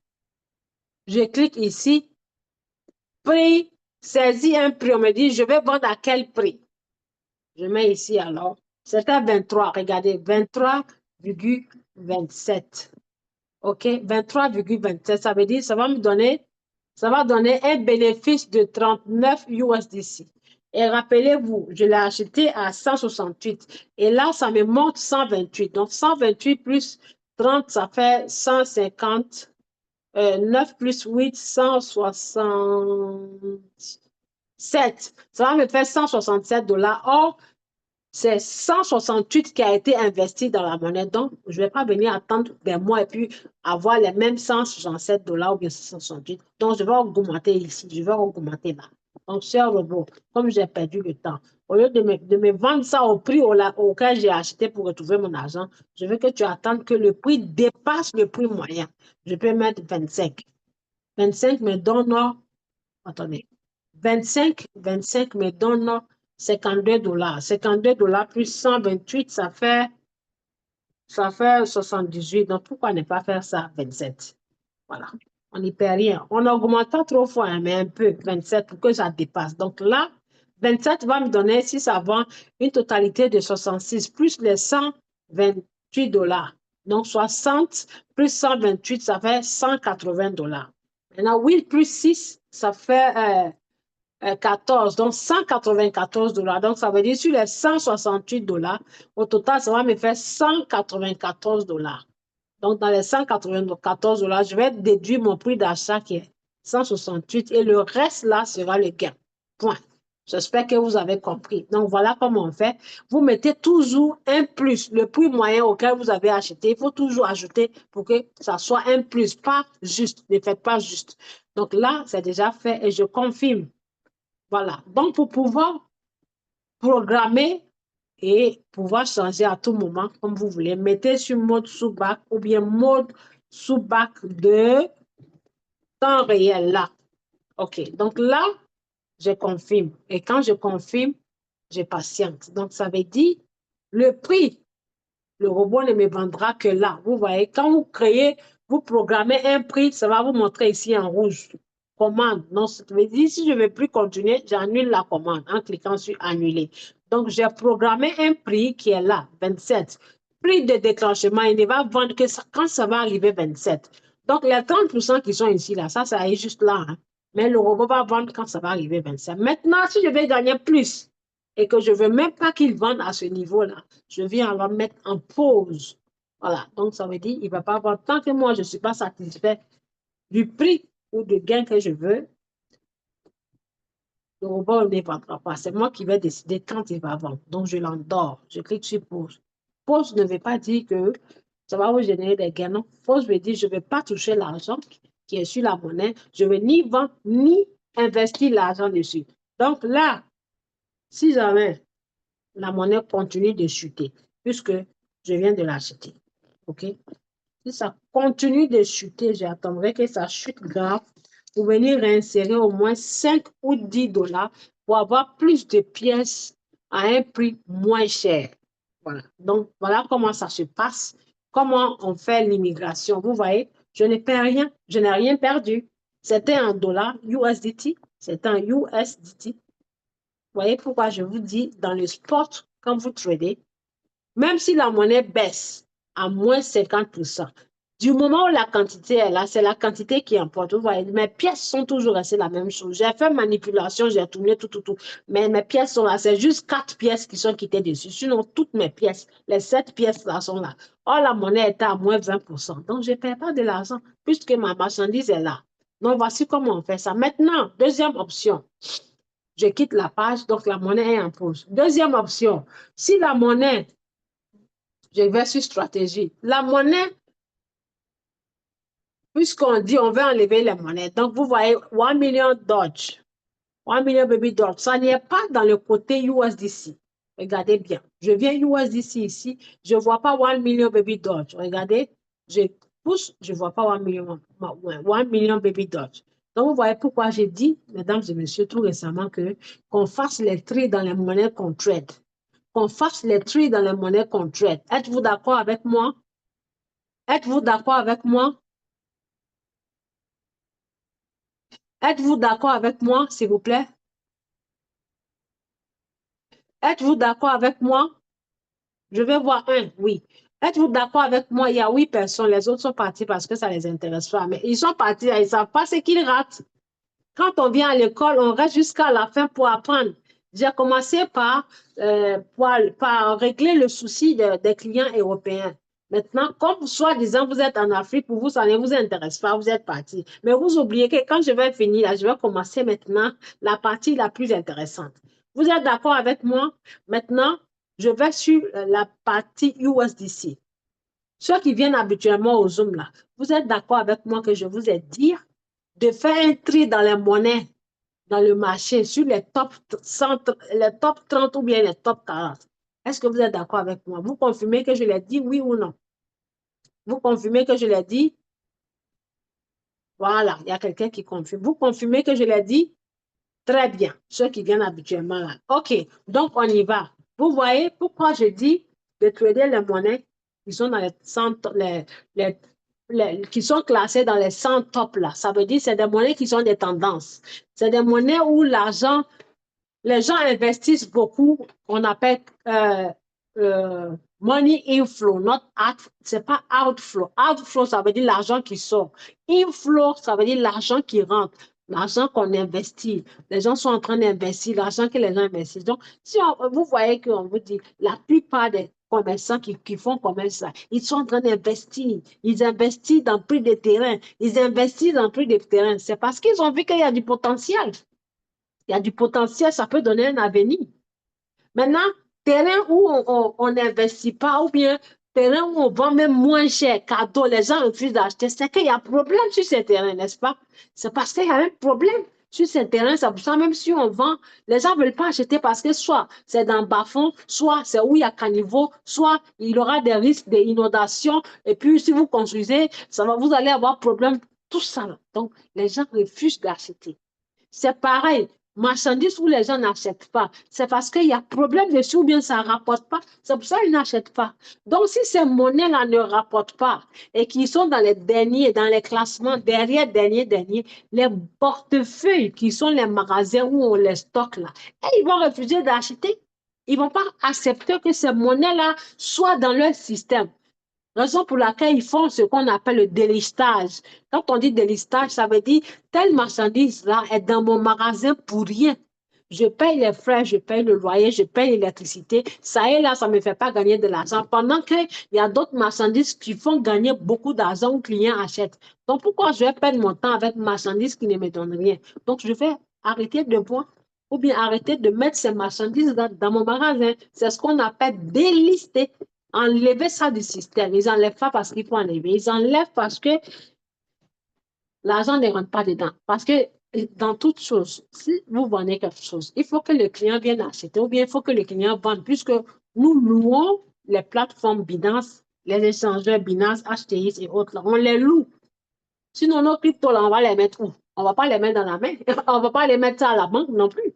Je clique ici, prix, saisis un prix. On me dit, je vais vendre à quel prix? Je mets ici alors. C'était 23. Regardez, 23,27. OK? 23,27. Ça veut dire, ça va donner un bénéfice de 39 USDC. Et rappelez-vous, je l'ai acheté à 168. Et là, ça me montre 128. Donc, 128 plus 30, ça fait 150. 9 plus 8, 167. Ça va me faire 167 $. Or, c'est 168 qui a été investi dans la monnaie. Donc, je ne vais pas venir attendre des mois et puis avoir les mêmes 167 $ ou bien 168. Donc, je vais augmenter ici, je vais augmenter là. Donc, cher robot, comme j'ai perdu le temps, au lieu de me vendre ça au prix auquel j'ai acheté pour retrouver mon argent, je veux que tu attendes que le prix dépasse le prix moyen. Je peux mettre 25. 25 me donne, attendez, 25 me donne 52 $. 52 $ plus 128, ça fait 78. Donc, pourquoi ne pas faire ça 27? Voilà. On n'y perd rien. On n'augmente pas trop fort, hein, mais un peu, 27, pour que ça dépasse. Donc là, 27 va me donner, si ça vend, une totalité de 66, plus les 128 $. Donc, 60 plus 128, ça fait 180 $. Maintenant, 8 plus 6, ça fait 14, donc 194 $. Donc, ça veut dire sur les 168 $, au total, ça va me faire 194 $. Donc, dans les 194 $, je vais déduire mon prix d'achat qui est 168 et le reste là sera le gain. Point. J'espère que vous avez compris. Donc, voilà comment on fait. Vous mettez toujours un plus. Le prix moyen auquel vous avez acheté, il faut toujours ajouter pour que ça soit un plus, pas juste. Ne faites pas juste. Donc là, c'est déjà fait et je confirme. Voilà. Donc, pour pouvoir programmer et pouvoir changer à tout moment, comme vous voulez, mettez sur mode sous-bac ou bien mode sous-bac de temps réel là. OK. Donc là, je confirme. Et quand je confirme, je patiente. Donc, ça veut dire le prix. Le robot ne me vendra que là. Vous voyez, quand vous créez, vous programmez un prix, ça va vous montrer ici en rouge. Commande. Non, ça veut dire si je ne veux plus continuer, j'annule la commande en cliquant sur annuler. Donc, j'ai programmé un prix qui est là, 27. Prix de déclenchement, il ne va vendre que ça, quand ça va arriver 27. Donc, les 30% qui sont ici, là, ça arrive juste là. Hein. Mais le robot va vendre quand ça va arriver 27. Maintenant, si je vais gagner plus et que je ne veux même pas qu'il vende à ce niveau-là, je viens alors mettre en pause. Voilà, donc ça veut dire qu'il ne va pas avoir, tant que moi je ne suis pas satisfait du prix ou du gain que je veux, le robot ne vendra pas. C'est moi qui vais décider quand il va vendre. Donc je l'endors, je clique sur pause. Pause ne veut pas dire que ça va vous générer des gains. Non, pause veut dire que je ne vais pas toucher l'argent qui est sur la monnaie. Je ne vais ni vendre ni investir l'argent dessus. Donc là, Si jamais la monnaie continue de chuter, puisque je viens de l'acheter, OK? Si ça continue de chuter, j'attendrai que ça chute grave pour venir réinsérer au moins 5 ou 10 dollars pour avoir plus de pièces à un prix moins cher. Voilà. Donc, voilà comment ça se passe, comment on fait l'immigration. Vous voyez, je ne perds rien, je n'ai rien perdu. C'était un dollar USDT, c'est un USDT. Vous voyez pourquoi je vous dis, dans le spot, quand vous tradez, même si la monnaie baisse à moins 50%, du moment où la quantité est là, c'est la quantité qui importe. Vous voyez, mes pièces sont toujours restées la même chose. J'ai fait manipulation, j'ai tourné tout. Mais mes pièces sont là. C'est juste 4 pièces qui sont quittées dessus. Sinon, toutes mes pièces, les 7 pièces là sont là. Or, la monnaie était à moins 20%. Donc, je ne perds pas de l'argent puisque ma marchandise est là. Donc, voici comment on fait ça. Maintenant, deuxième option. Je quitte la page, donc la monnaie est en pause. Deuxième option. Si la monnaie, je vais sur stratégie. La monnaie, puisqu'on dit on veut enlever les monnaies, donc vous voyez 1 million Dodge, 1 million baby Dodge, ça n'est pas dans le côté USDC. Regardez bien. Je viens USDC ici, je ne vois pas 1 million baby Dodge. Regardez, je pousse, je ne vois pas 1 million baby Dodge. Donc, vous voyez pourquoi j'ai dit, mesdames et messieurs, tout récemment, qu'on fasse les tri dans les monnaies qu'on trade. Qu'on fasse les tri dans les monnaies qu'on trade. Êtes-vous d'accord avec moi? Êtes-vous d'accord avec moi? Êtes-vous d'accord avec moi, s'il vous plaît? Êtes-vous d'accord avec moi? Je vais voir un, oui. Êtes-vous d'accord avec moi? Il y a 8 personnes, les autres sont partis parce que ça ne les intéresse pas. Mais ils sont partis, ils ne savent pas ce qu'ils ratent. Quand on vient à l'école, on reste jusqu'à la fin pour apprendre. J'ai commencé par régler le souci des clients européens. Maintenant, comme soi-disant vous êtes en Afrique, pour vous, ça ne vous intéresse pas, vous êtes parti. Mais vous oubliez que quand je vais finir, là, je vais commencer maintenant la partie la plus intéressante. Vous êtes d'accord avec moi? Maintenant, je vais sur la partie USDC. Ceux qui viennent habituellement au Zoom, là, vous êtes d'accord avec moi que je vous ai dit de faire un tri dans les monnaies, dans le marché, sur les top 100, les top 30 ou bien les top 40. Est-ce que vous êtes d'accord avec moi? Vous confirmez que je l'ai dit, oui ou non? Vous confirmez que je l'ai dit? Voilà, il y a quelqu'un qui confirme. Vous confirmez que je l'ai dit? Très bien, ceux qui viennent habituellement là. OK, donc on y va. Vous voyez pourquoi je dis de trader les monnaies qui sont dans les 100, qui sont classées dans les 100 top là. Ça veut dire que c'est des monnaies qui sont des tendances. C'est des monnaies où l'argent, les gens investissent beaucoup. On appelle money inflow, not out, c'est pas outflow. Outflow, ça veut dire l'argent qui sort. Inflow, ça veut dire l'argent qui rentre, l'argent qu'on investit. Les gens sont en train d'investir, l'argent que les gens investissent. Donc, si vous voyez qu'on vous dit, la plupart des commerçants qui font comme ça, ils sont en train d'investir. Ils investissent dans plus de terrains. Ils investissent dans plus de terrains. C'est parce qu'ils ont vu qu'il y a du potentiel. Il y a du potentiel, ça peut donner un avenir. Maintenant, terrain où on n'investit pas, ou bien terrain où on vend même moins cher, cadeau, les gens refusent d'acheter, c'est qu'il y a un problème sur ces terrains, n'est-ce pas? C'est parce qu'il y a un problème sur ces terrains, c'est pour ça même si on vend, les gens ne veulent pas acheter parce que soit c'est dans bas-fond, soit c'est où il y a caniveau, soit il y aura des risques d'inondation, et puis si vous construisez, vous allez avoir problème, tout ça. Donc, les gens refusent d'acheter. C'est pareil. Marchandises où les gens n'achètent pas, c'est parce qu'il y a problème dessus ou bien ça ne rapporte pas. C'est pour ça qu'ils n'achètent pas. Donc, si ces monnaies-là ne rapportent pas et qu'ils sont dans les derniers, dans les classements, derniers, les portefeuilles qui sont les magasins où on les stocke là, et ils vont refuser d'acheter. Ils ne vont pas accepter que ces monnaies-là soient dans leur système. Raison pour laquelle ils font ce qu'on appelle le délistage. Quand on dit délistage, ça veut dire telle marchandise-là est dans mon magasin pour rien. Je paye les frais, je paye le loyer, je paye l'électricité. Ça et là, ça ne me fait pas gagner de l'argent. Pendant qu'il y a d'autres marchandises qui font gagner beaucoup d'argent aux clients achètent. Donc, pourquoi je vais perdre mon temps avec marchandises qui ne me donnent rien? Donc, je vais arrêter de voir ou bien arrêter de mettre ces marchandises dans mon magasin. C'est ce qu'on appelle délister. Enlever ça du système. Ils n'enlèvent pas parce qu'il faut enlever. Ils enlèvent parce que l'argent ne rentre pas dedans. Parce que dans toute chose, si vous vendez quelque chose, il faut que le client vienne acheter ou bien il faut que le client vende, puisque nous louons les plateformes Binance, les échangeurs Binance, HTX et autres, là, on les loue. Sinon, nos cryptos, là, on va les mettre où? On ne va pas les mettre dans la main. On ne va pas les mettre ça à la banque non plus.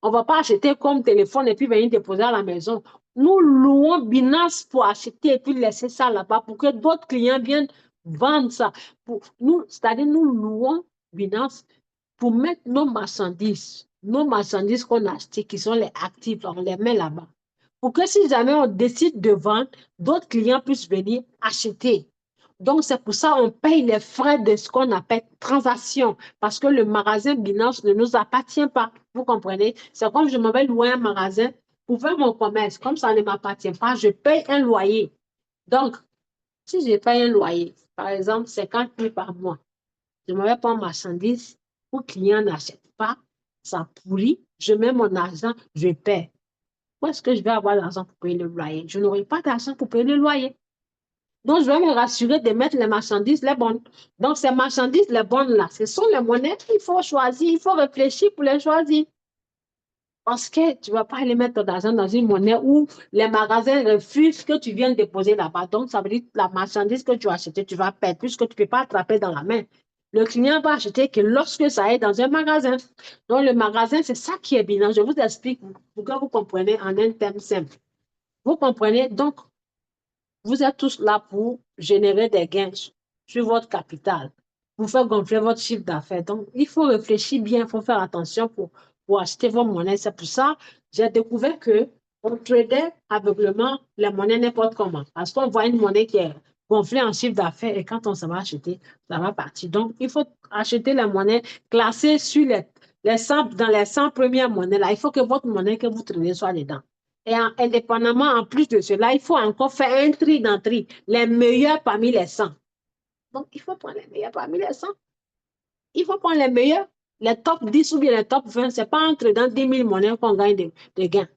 On ne va pas acheter comme téléphone et puis venir déposer à la maison. Nous louons Binance pour acheter et puis laisser ça là-bas pour que d'autres clients viennent vendre ça. Pour nous, c'est-à-dire nous louons Binance pour mettre nos marchandises qu'on a achetées, qui sont les actifs, on les met là-bas. Pour que si jamais on décide de vendre, d'autres clients puissent venir acheter. Donc, c'est pour ça qu'on paye les frais de ce qu'on appelle transaction, parce que le magasin Binance ne nous appartient pas. Vous comprenez? C'est comme je m'avais loué un magasin pour faire mon commerce. Comme ça ne m'appartient pas, je paye un loyer. Donc, si je paye un loyer, par exemple, 50 000 par mois, je ne vais pas marchandise, le client n'achète pas, ça pourrit, je mets mon argent, je paie. Où est-ce que je vais avoir l'argent pour payer le loyer? Je n'aurai pas d'argent pour payer le loyer. Donc, je vais me rassurer de mettre les marchandises les bonnes. Donc, ces marchandises les bonnes là, ce sont les monnaies qu'il faut choisir. Il faut réfléchir pour les choisir. Parce que tu ne vas pas aller mettre ton argent dans une monnaie où les magasins refusent que tu viennes déposer là-bas. Donc, ça veut dire que la marchandise que tu as achetée, tu vas perdre puisque tu ne peux pas attraper dans la main. Le client va acheter que lorsque ça est dans un magasin. Donc, le magasin, c'est ça qui est bien. Je vous explique pour que vous compreniez en un terme simple. Vous comprenez? Donc, vous êtes tous là pour générer des gains sur votre capital, pour faire gonfler votre chiffre d'affaires. Donc, il faut réfléchir bien, il faut faire attention pour acheter vos monnaies. C'est pour ça que j'ai découvert que on tradait aveuglément les monnaies n'importe comment. Parce qu'on voit une monnaie qui est gonflée en chiffre d'affaires et quand on se va acheter, ça va partir. Donc, il faut acheter les monnaies classées sur les 100, dans les 100 premières monnaies. Là, il faut que votre monnaie que vous tradez soit dedans. Et indépendamment, en plus de cela, il faut encore faire un tri d'entrée, les meilleurs parmi les 100. Donc, il faut prendre les meilleurs parmi les 100. Il faut prendre les meilleurs, les top 10 ou bien les top 20. Ce n'est pas entre dans 10 000 monnaies qu'on gagne des gains.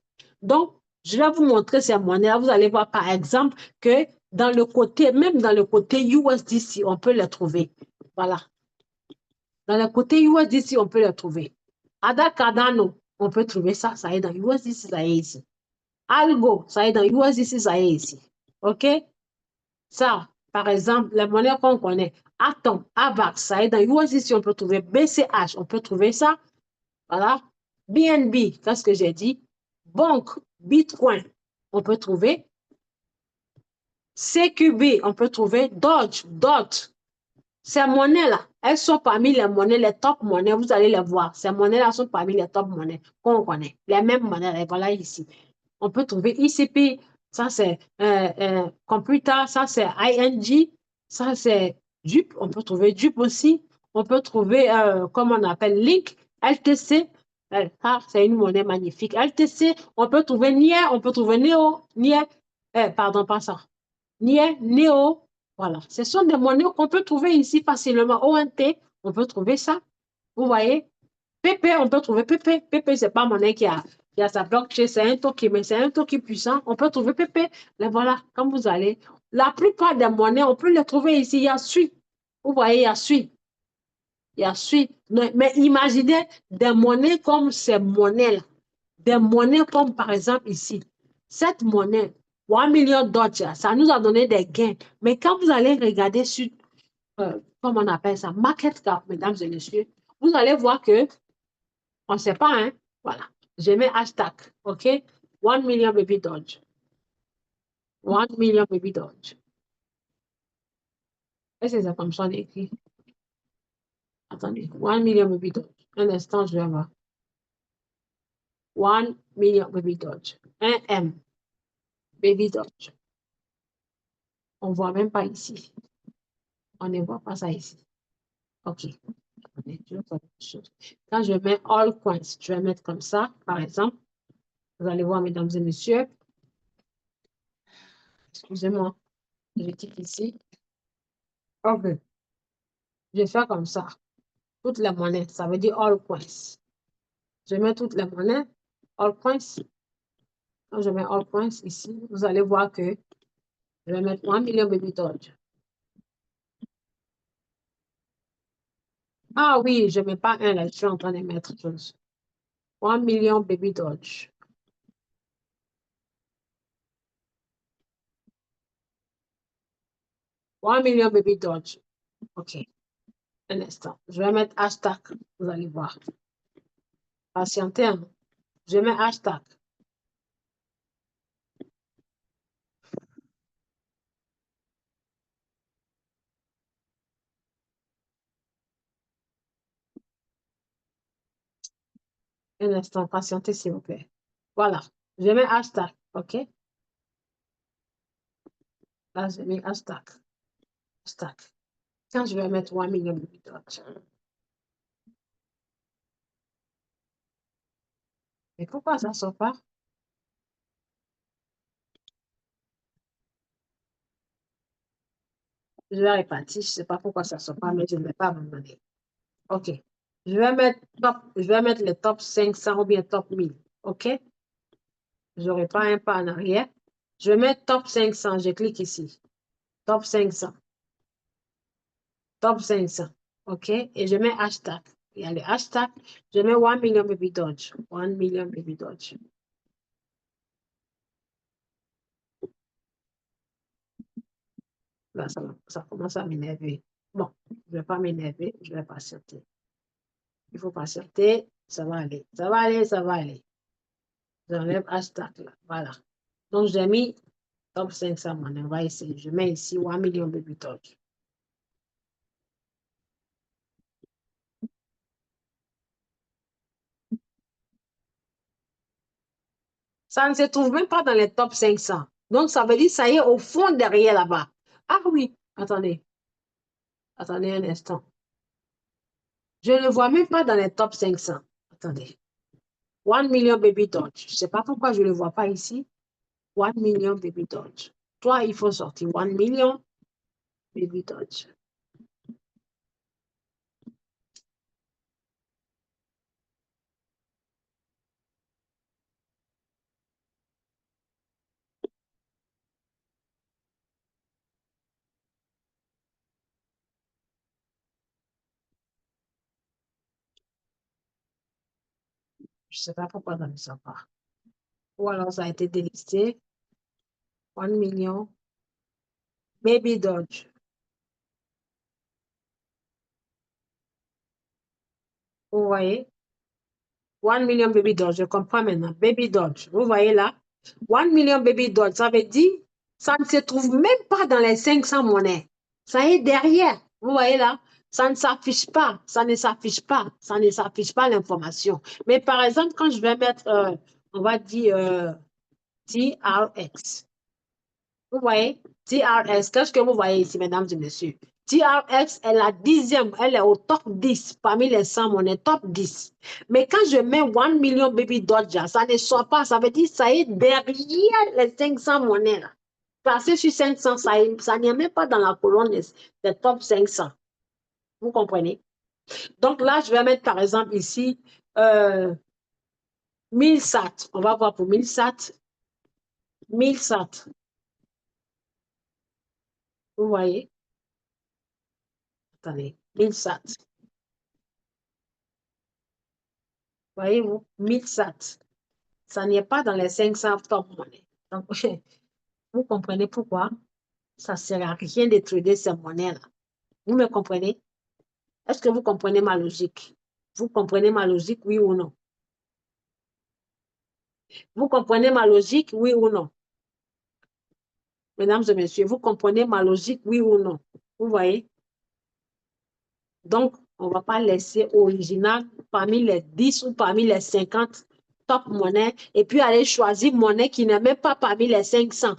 Donc, je vais vous montrer ces monnaies. Vous allez voir, par exemple, que dans le côté, même dans le côté USDC, on peut les trouver. Voilà. Dans le côté USDC, on peut les trouver. Ada Cardano, on peut trouver ça. Ça est dans USDC, ça est ici. Algo, ça est dans USDC, ça est ici. OK? Ça, par exemple, les monnaies qu'on connaît. Atom, AVAX, ça est dans USDC, on peut trouver BCH, on peut trouver ça. Voilà. BNB, qu'est-ce que j'ai dit? Banque, Bitcoin, on peut trouver. CQB, on peut trouver. Doge, DOT. Ces monnaies-là, elles sont parmi les monnaies, les top monnaies, vous allez les voir. Ces monnaies-là sont parmi les top monnaies qu'on connaît. Les mêmes monnaies, voilà ici. On peut trouver ICP, ça c'est Computer, ça c'est ING, ça c'est Dupe, on peut trouver Dupe aussi. On peut trouver, comme on appelle, Link, LTC, c'est une monnaie magnifique. LTC, on peut trouver NIE, on peut trouver NEO, NIE, pardon, pas ça. NIE, NEO, voilà. Ce sont des monnaies qu'on peut trouver ici facilement. ONT, on peut trouver ça. Vous voyez? PP, on peut trouver PP. PP, ce n'est pas monnaie qui a sa blockchain, c'est un token, mais c'est un token puissant. On peut trouver PP. Mais voilà, comme vous allez, la plupart des monnaies, on peut les trouver ici. Il y a SUI. Vous voyez, il y a SUI. Il y a SUI. Mais imaginez des monnaies comme ces monnaies-là. Des monnaies comme par exemple ici. Cette monnaie, 1 million $, ça nous a donné des gains. Mais quand vous allez regarder sur, comment on appelle ça, market cap, mesdames et messieurs, vous allez voir que on ne sait pas, hein? Voilà. Je mets hashtag, OK? 1 million baby Dodge. 1 million baby Dodge. Est-ce que c'est comme ça écrit? Attendez. 1 million baby Dodge. Un instant, je vais voir. 1 million baby Dodge. Un M. Baby Dodge. On ne voit même pas ici. On ne voit pas ça ici. OK. Quand je mets all coins, je vais mettre comme ça, par exemple. Vous allez voir, mesdames et messieurs. Excusez-moi. Je clique ici. OK. Je vais faire comme ça. Toutes les monnaies, ça veut dire all coins. Je mets toutes les monnaies, all coins. Quand je mets all coins ici, vous allez voir que je vais mettre 1 million baby Dodge. Ah oui, je ne mets pas un là, je suis en train de mettre 1 million baby Dodge. Un million baby Dodge. OK. Un instant. Je vais mettre hashtag. Vous allez voir. Patientez, hein. Je mets hashtag. Un instant. Patientez, s'il vous plaît. Voilà. Je mets hashtag. OK. Là, je mets hashtag. Hashtag. Quand je vais mettre 1 million baby Dodge. Mais pourquoi ça ne sort pas? Je vais répartir. Je ne sais pas pourquoi ça ne sort pas, mais je ne vais pas abandonner. OK. Je vais mettre les top 500 ou bien top 1000. OK? Je n'aurai pas un pas en arrière. Je vais mettre top 500. Je clique ici. Top 500. Top 500. OK? Et je mets hashtag. Il y a le hashtag. Je mets 1 million baby Dodge. 1 million baby Dodge. Là, ça commence à m'énerver. Bon, je ne vais pas m'énerver. Je vais patienter. Il faut patienter. Ça va aller. Ça va aller. Ça va aller. J'enlève hashtag là. Voilà. Donc, j'ai mis top 500. On va essayer. Je mets ici 1 million baby Dodge. Ça ne se trouve même pas dans les top 500. Donc, ça veut dire ça y est au fond derrière là-bas. Ah oui, attendez. Attendez un instant. Je ne le vois même pas dans les top 500. Attendez. 1 million baby Dodge. Je ne sais pas pourquoi je ne le vois pas ici. 1 million baby Dodge. Toi, il faut sortir 1 million baby Dodge. Je ne sais pas pourquoi ça ne sort pas. Ou alors ça a été délisté. 1 million baby Dodge. Vous voyez? 1 million baby Dodge. Je comprends maintenant. Baby Dodge. Vous voyez là? 1 million baby Dodge. Ça veut dire, ça ne se trouve même pas dans les 500 monnaies. Ça est derrière. Vous voyez là? Ça ne s'affiche pas. Ça ne s'affiche pas. Ça ne s'affiche pas l'information. Mais par exemple, quand je vais mettre, on va dire TRX. Vous voyez? TRX, qu'est-ce que vous voyez ici, mesdames et messieurs? TRX est la 10e, elle est au top 10 parmi les 100 monnaies, top 10. Mais quand je mets 1 million baby Dodge, ça ne sort pas, ça veut dire que ça est derrière les 500 monnaies là. Placé sur 500, ça n'y est même pas dans la colonne des top 500. Vous comprenez? Donc là, je vais mettre par exemple ici 1000 SAT. On va voir pour 1000 SAT. 1000 SAT. Vous voyez? Attendez, 1000 SAT. Voyez-vous, 1000 SAT. Ça n'est pas dans les 500 top monnaies. Donc, vous comprenez pourquoi ça ne sert à rien de trader ces monnaies-là. Vous me comprenez? Est-ce que vous comprenez ma logique? Vous comprenez ma logique, oui ou non? Vous comprenez ma logique, oui ou non? Mesdames et messieurs, vous comprenez ma logique, oui ou non? Vous voyez? Donc, on ne va pas laisser original parmi les 10 ou parmi les 50 top monnaies et puis aller choisir monnaie qui n'est même pas parmi les 500.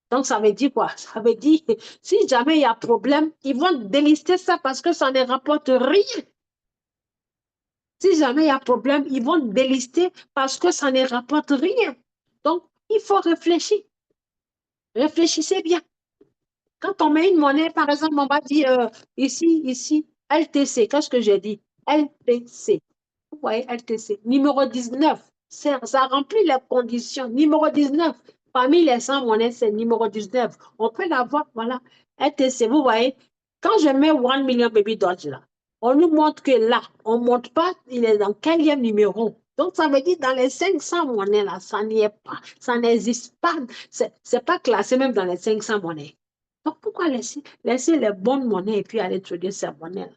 Donc, ça veut dire quoi? Ça veut dire, si jamais il y a problème, ils vont délister ça parce que ça ne rapporte rien. Si jamais il y a problème, ils vont délister parce que ça ne rapporte rien. Donc, il faut réfléchir. Réfléchissez bien. Quand on met une monnaie, par exemple, on va dire ici, LTC. Qu'est-ce que j'ai dit? LTC. Vous voyez, LTC. Numéro 19. Ça remplit les conditions. Numéro 19. Parmi les 100 monnaies, c'est numéro 19. On peut l'avoir, voilà. LTC, vous voyez. Quand je mets 1 million baby Dodge là, On nous montre que là, on ne montre pas, il est dans quel numéro. Donc, ça veut dire dans les 500 monnaies, là, ça n'y est pas. Ça n'existe pas. C'est pas classé même dans les 500 monnaies. Donc, pourquoi laisser les bonnes monnaies et puis aller trader ces monnaies-là?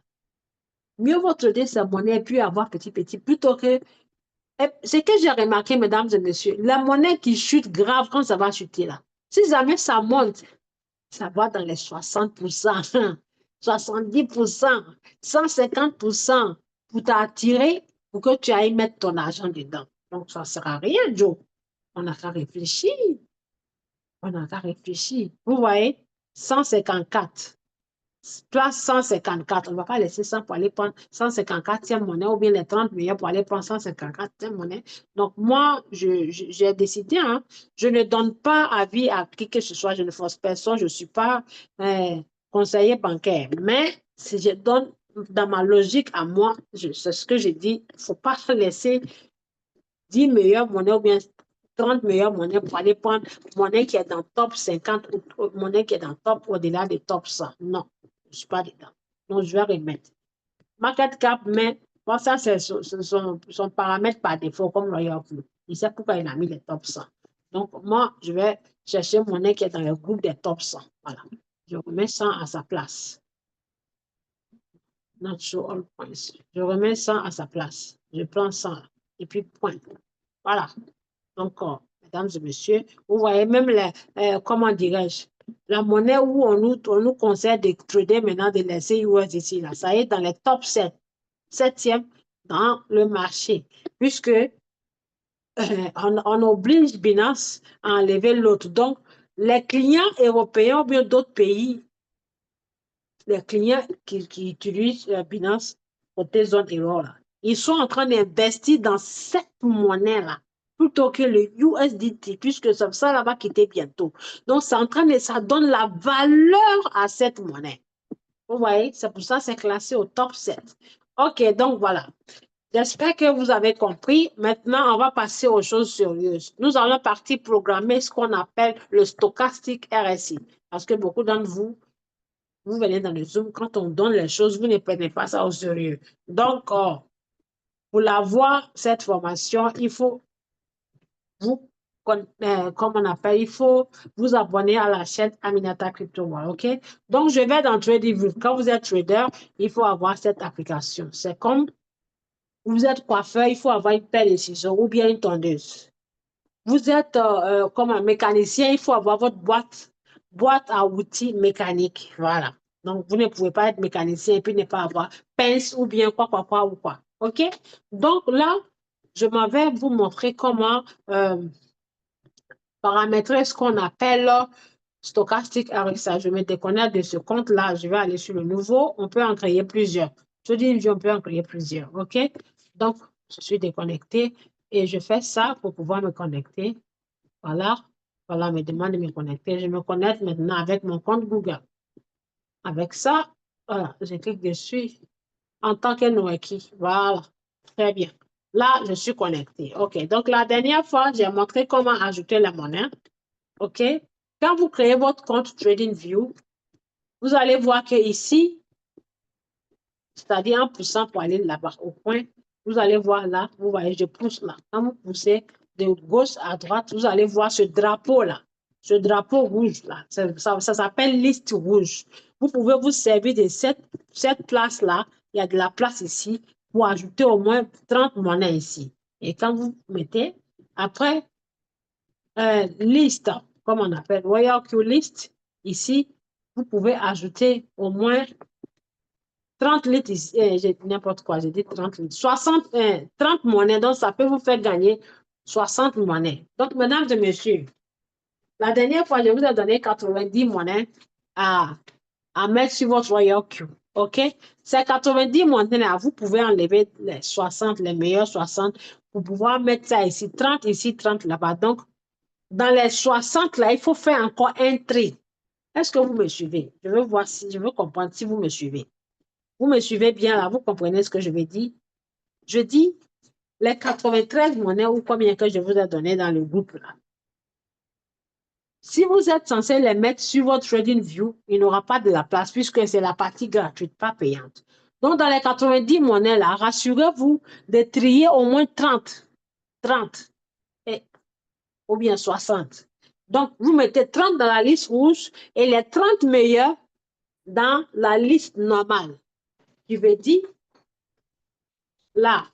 Mieux vaut trader ces monnaies et puis avoir petit, plutôt que... Ce que j'ai remarqué, mesdames et messieurs, la monnaie qui chute grave quand ça va chuter là. Si jamais ça monte, ça va dans les 60%, 70%, 150% pour t'attirer, pour que tu ailles mettre ton argent dedans. Donc, ça ne sert à rien, Joe. On n'a qu'à réfléchir. On n'a qu'à réfléchir. Vous voyez, 154. Toi, 154, on ne va pas laisser ça pour aller prendre 154e monnaie ou bien les 30 millions pour aller prendre 154e monnaie. Donc, moi, j'ai décidé, hein, je ne donne pas avis à qui que ce soit, je ne force personne, je ne suis pas conseiller bancaire. Mais si je donne dans ma logique à moi, c'est ce que je dis, il ne faut pas laisser 10 meilleures monnaies ou bien 30 meilleures monnaies pour aller prendre monnaie qui est dans top 50 ou monnaie qui est dans top au-delà des top 100. Non, je ne suis pas dedans. Donc, je vais remettre. Market cap, mais bon, ça, c'est son paramètre par défaut, comme Royal Blue. Il sait pourquoi il a mis les top 100. Donc, moi, je vais chercher monnaie qui est dans le groupe des top 100. Voilà. Je remets 100 à sa place. Not show all points. Je remets 100 à sa place. Je prends 100 et puis point. Voilà. Donc, mesdames et messieurs, vous voyez même comment dirais-je, la monnaie où on nous conseille de trader maintenant, de laisser USDC là, ça est dans les top 7, 7e dans le marché, puisque on oblige Binance à enlever l'autre. Donc, les clients européens ou bien d'autres pays, les clients qui utilisent Binance côté zone euro, là, ils sont en train d'investir dans cette monnaie-là plutôt que le USDT, puisque ça là va quitter bientôt. Donc, ça donne la valeur à cette monnaie. Vous voyez, c'est pour ça que c'est classé au top 7. OK, donc voilà. J'espère que vous avez compris. Maintenant, on va passer aux choses sérieuses. Nous allons partir programmer ce qu'on appelle le stochastique RSI. Parce que beaucoup d'entre vous, vous venez dans le Zoom, quand on donne les choses, vous ne prenez pas ça au sérieux. Donc, pour l'avoir, cette formation, il faut vous, comme on appelle, il faut vous abonner à la chaîne Aminata Crypto World, OK? Donc, je vais dans TradingView. Quand vous êtes trader, il faut avoir cette application. C'est comme vous êtes coiffeur, il faut avoir une paire de ciseaux ou bien une tondeuse. Vous êtes comme un mécanicien, il faut avoir votre boîte à outils mécaniques. Voilà. Donc, vous ne pouvez pas être mécanicien et puis ne pas avoir pince ou bien quoi ou quoi. OK? Donc là, je m'en vais vous montrer comment paramétrer ce qu'on appelle stochastique RSI. Je me déconnecte de ce compte-là. Je vais aller sur le nouveau. On peut en créer plusieurs. Je dis, on peut en créer plusieurs. OK? Donc, je suis déconnectée et je fais ça pour pouvoir me connecter. Voilà. Voilà, me demande de me connecter. Je me connecte maintenant avec mon compte Google. Avec ça, voilà, je clique dessus en tant que Noeki. Voilà. Très bien. Là, je suis connectée. OK. Donc, la dernière fois, j'ai montré comment ajouter la monnaie. OK? Quand vous créez votre compte TradingView, vous allez voir que ici, c'est-à-dire en poussant pour aller là-bas au point, vous allez voir là, vous voyez, je pousse là. Quand vous poussez de gauche à droite, vous allez voir ce drapeau-là, ce drapeau rouge là. Ça s'appelle liste rouge. Vous pouvez vous servir de cette place-là. Il y a de la place ici pour ajouter au moins 30 monnaies ici. Et quand vous mettez, après, liste, comme on appelle, Royal Q list, ici, vous pouvez ajouter au moins 30 litres, j'ai n'importe quoi, j'ai dit 30 litres, 30 monnaies, donc ça peut vous faire gagner 60 monnaies. Donc, mesdames et messieurs, la dernière fois, je vous ai donné 90 monnaies à mettre sur votre Royal Q. OK? Ces 90 monnaies-là, vous pouvez enlever les 60, les meilleurs 60, pour pouvoir mettre ça ici, 30 là-bas. Donc, dans les 60 là, il faut faire encore un tri. Est-ce que vous me suivez? Je veux comprendre si vous me suivez. Vous me suivez bien là, vous comprenez ce que je veux dire? Je dis les 93 monnaies ou combien que je vous ai donné dans le groupe là. Si vous êtes censé les mettre sur votre TradingView, il n'y aura pas de la place puisque c'est la partie gratuite, pas payante. Donc, dans les 90 monnaies, là, rassurez-vous de trier au moins 30 et, ou bien 60. Donc, vous mettez 30 dans la liste rouge et les 30 meilleurs dans la liste normale. Je veux dire, là,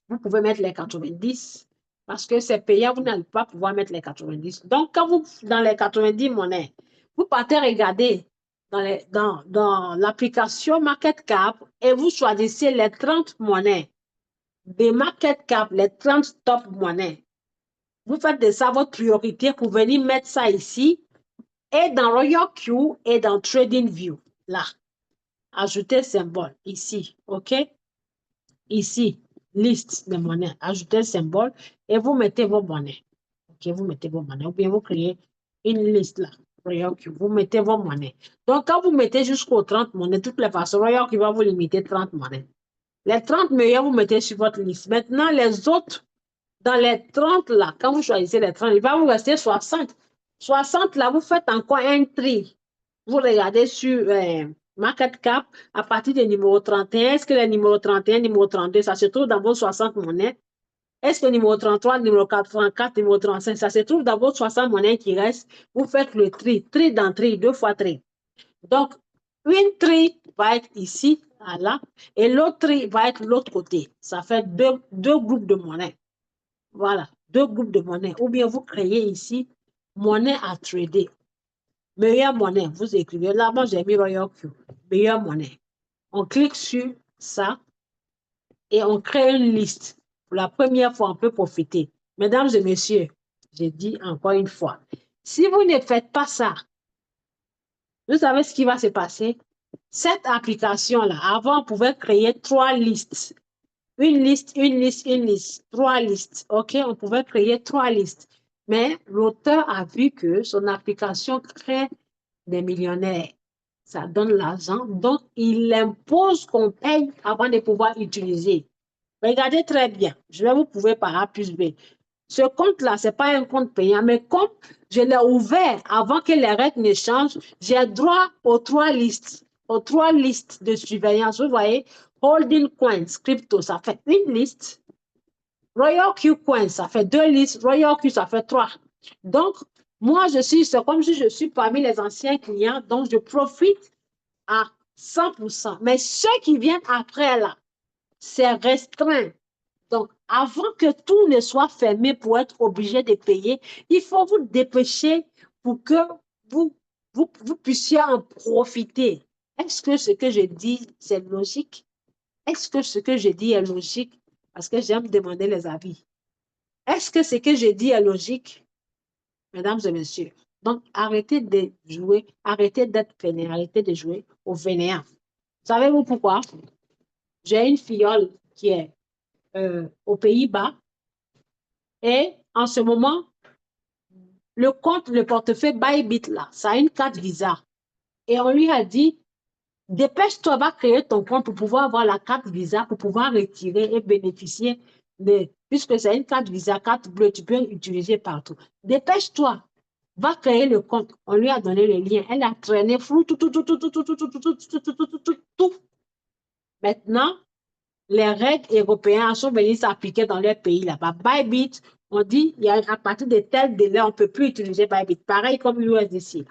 vous pouvez mettre les 90 parce que c'est payant, vous n'allez pas pouvoir mettre les 90. Donc, quand vous, dans les 90 monnaies, vous partez regarder dans l'application Market Cap et vous choisissez les 30 monnaies de Market Cap, les 30 top monnaies. Vous faites de ça votre priorité pour venir mettre ça ici et dans Royal Q et dans TradingView. Là, ajoutez symbole ici, OK? Ici, liste de monnaies, ajoutez le symbole et vous mettez vos monnaies. OK, vous mettez vos monnaies ou bien vous créez une liste là. Royal Q, vous mettez vos monnaies. Donc, quand vous mettez jusqu'aux 30 monnaies, de toutes les façons, Royal Q va vous limiter 30 monnaies. Les 30 meilleurs, vous mettez sur votre liste. Maintenant, les autres, dans les 30 là, quand vous choisissez les 30, il va vous rester 60. 60 là, vous faites encore un tri. Vous regardez sur Market Cap à partir du numéro 31. Est-ce que le numéro 31, numéro 32, ça se trouve dans vos 60 monnaies? Est-ce que le numéro 33, numéro 84, numéro 35, ça se trouve dans vos 60 monnaies qui restent? Vous faites le tri. Tri dans tri, 2 fois tri. Donc, une tri va être ici, là, et l'autre tri va être de l'autre côté. Ça fait deux groupes de monnaies. Voilà, 2 groupes de monnaies. Ou bien vous créez ici monnaie à trader. Meilleure monnaie, vous écrivez. Là, moi, j'ai mis Royal Q. Meilleure monnaie. On clique sur ça et on crée une liste. Pour la première fois, on peut profiter. Mesdames et messieurs, j'ai dit encore une fois, si vous ne faites pas ça, vous savez ce qui va se passer? Cette application-là, avant, on pouvait créer 3 listes. Une liste, une liste, une liste, 3 listes. OK, on pouvait créer 3 listes. Mais l'auteur a vu que son application crée des millionnaires. Ça donne l'argent. Donc, il impose qu'on paye avant de pouvoir utiliser. Regardez très bien. Je vais vous prouver par A plus B. Ce compte-là, ce n'est pas un compte payant, mais comme je l'ai ouvert avant que les règles ne changent, j'ai droit aux 3 listes, de surveillance. Vous voyez, Holding Coins, crypto, ça fait une liste. Royal Q Coins, ça fait 2 listes. Royal Q, ça fait 3. Donc, moi, c'est comme si je suis parmi les anciens clients, donc je profite à 100%. Mais ceux qui viennent après, là, c'est restreint. Donc, avant que tout ne soit fermé pour être obligé de payer, il faut vous dépêcher pour que vous puissiez en profiter. Est-ce que ce que je dis, c'est logique? Est-ce que ce que je dis est logique? Parce que j'aime demander les avis. Est-ce que ce que je dis est logique, mesdames et messieurs? Donc, arrêtez de jouer, arrêtez d'être fainéant, arrêtez de jouer au fainéant. Savez-vous pourquoi? J'ai une filleule qui est aux Pays-Bas et en ce moment, le compte, le portefeuille Bybit, là, ça a une carte Visa. Et on lui a dit, dépêche-toi, va créer ton compte pour pouvoir avoir la carte Visa, pour pouvoir retirer et bénéficier de, puisque c'est une carte Visa, carte bleue, tu peux utiliser partout. Dépêche-toi, va créer le compte. On lui a donné le lien. Elle a traîné flou, tout. Maintenant, les règles européennes sont venues s'appliquer dans leur pays là-bas. Bybit, on dit, à partir de tel délai, on ne peut plus utiliser Bybit. Pareil comme l'USDC.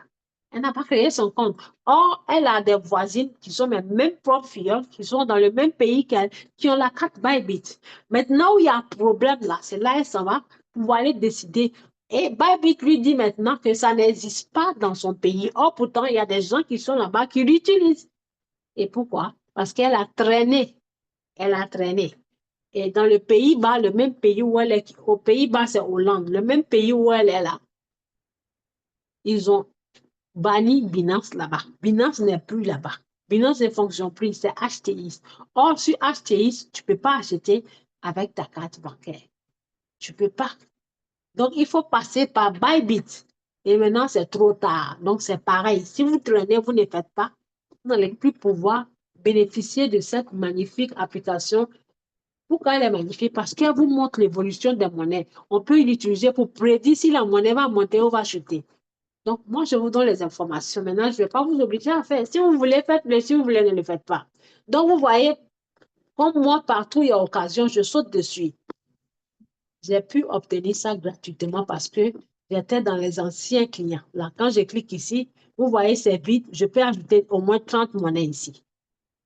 Elle n'a pas créé son compte. Or, elle a des voisines qui sont mes mêmes propres filles, qui sont dans le même pays qu'elle, qui ont la carte Bybit. Maintenant où il y a un problème là, c'est là elle s'en va pour aller décider. Et Bybit lui dit maintenant que ça n'existe pas dans son pays. Or, pourtant, il y a des gens qui sont là-bas qui l'utilisent. Et pourquoi? Parce qu'elle a traîné. Elle a traîné. Et dans le Pays-Bas, le même pays où elle est, aux Pays-Bas, c'est Hollande, le même pays où elle est là, ils ont banni Binance là-bas. Binance n'est plus là-bas. Binance ne fonctionne plus, c'est HTX. Or, sur HTX, tu ne peux pas acheter avec ta carte bancaire. Tu ne peux pas. Donc, il faut passer par Bybit. Et maintenant, c'est trop tard. Donc, c'est pareil. Si vous traînez, vous ne faites pas, vous n'allez plus pouvoir bénéficier de cette magnifique application. Pourquoi elle est magnifique? Parce qu'elle vous montre l'évolution des monnaies. On peut l'utiliser pour prédire si la monnaie va monter ou va chuter. Donc, moi, je vous donne les informations. Maintenant, je ne vais pas vous obliger à faire. Si vous voulez, faites-le. Si vous voulez, ne le faites pas. Donc, vous voyez, comme moi, partout, il y a occasion, je saute dessus. J'ai pu obtenir ça gratuitement parce que j'étais dans les anciens clients. Là, quand je clique ici, vous voyez, c'est vide. Je peux ajouter au moins 30 monnaies ici.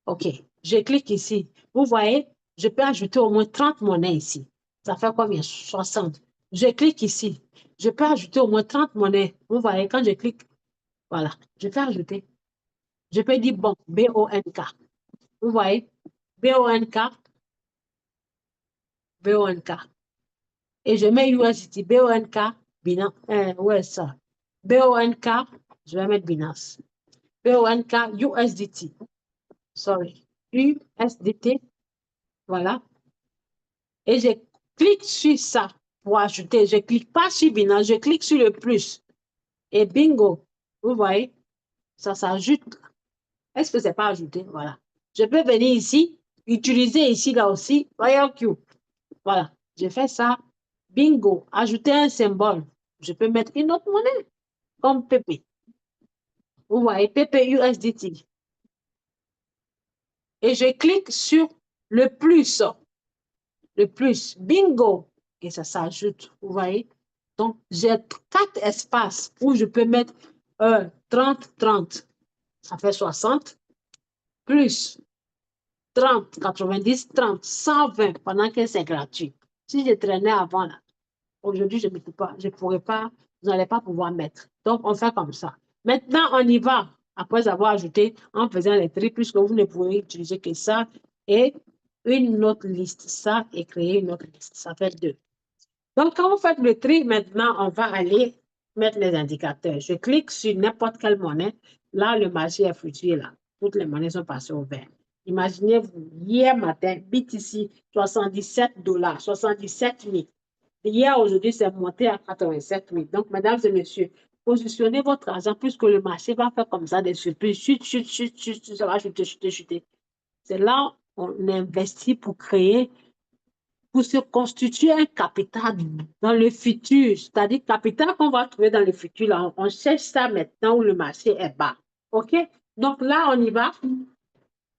OK. Je clique ici. Vous voyez, je peux ajouter au moins 30 monnaies ici. Ça fait combien? 60. Je clique ici. Je peux ajouter au moins 30 monnaies. Vous voyez, quand je clique, voilà, je peux ajouter. Je peux dire, bon, BONK. Vous voyez, BONK, BONK. Et je mets USDT, BONK, Binance. Où est ça? BONK, je vais mettre Binance. BONK, USDT. Sorry. USDT, voilà. Et je clique sur ça pour ajouter. Je ne clique pas sur Binance, je clique sur le plus. Et bingo, vous voyez, ça s'ajoute. Est-ce que ce n'est pas ajouté? Voilà. Je peux venir ici, utiliser ici, là aussi, Royal Q. Voilà, j'ai fait ça. Bingo, ajouter un symbole. Je peux mettre une autre monnaie, comme PP. Vous voyez, PP USDT. Et je clique sur le plus. Le plus, bingo. Et ça s'ajoute, vous voyez. Donc, j'ai 4 espaces où je peux mettre 30, 30. Ça fait 60. Plus 30, 90, 30, 120 pendant que c'est gratuit. Si je traînais avant, là, aujourd'hui, je ne peux pas, je ne pourrais pas, vous n'allez pas pouvoir mettre. Donc, on fait comme ça. Maintenant, on y va. Après avoir ajouté, en faisant les tri, puisque vous ne pourrez utiliser que ça et une autre liste. Ça et créer une autre liste. Ça fait 2. Donc, quand vous faites le tri, maintenant, on va aller mettre les indicateurs. Je clique sur n'importe quelle monnaie. Là, le marché est fluctué là. Toutes les monnaies sont passées au vert. Imaginez-vous, hier matin, BTC, 77 $, 77 000. Hier, aujourd'hui, c'est monté à 87 000. Donc, mesdames et messieurs, positionnez votre argent puisque le marché va faire comme ça des surprises. Chut, chut, chut, chut, chut, ça va chuter, chuter, chuter. C'est là on investit pour créer, pour se constituer un capital dans le futur. C'est-à-dire capital qu'on va trouver dans le futur. Là, on cherche ça maintenant où le marché est bas. OK? Donc là, on y va.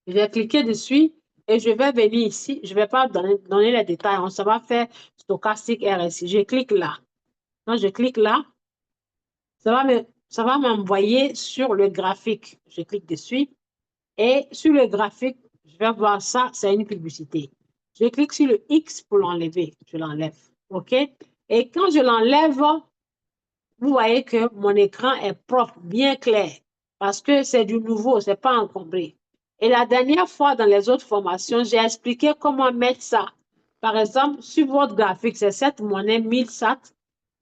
Je vais cliquer dessus et je vais venir ici. Je ne vais pas donner les détails. On se va faire stochastique RSI. Je clique là. Quand je clique là, ça va m'envoyer sur le graphique. Je clique dessus et sur le graphique, je vais voir ça, c'est une publicité. Je clique sur le X pour l'enlever. Je l'enlève. OK? Et quand je l'enlève, vous voyez que mon écran est propre, bien clair, parce que c'est du nouveau, ce n'est pas encombré. Et la dernière fois, dans les autres formations, j'ai expliqué comment mettre ça. Par exemple, sur votre graphique, c'est cette monnaie 1000 SAT.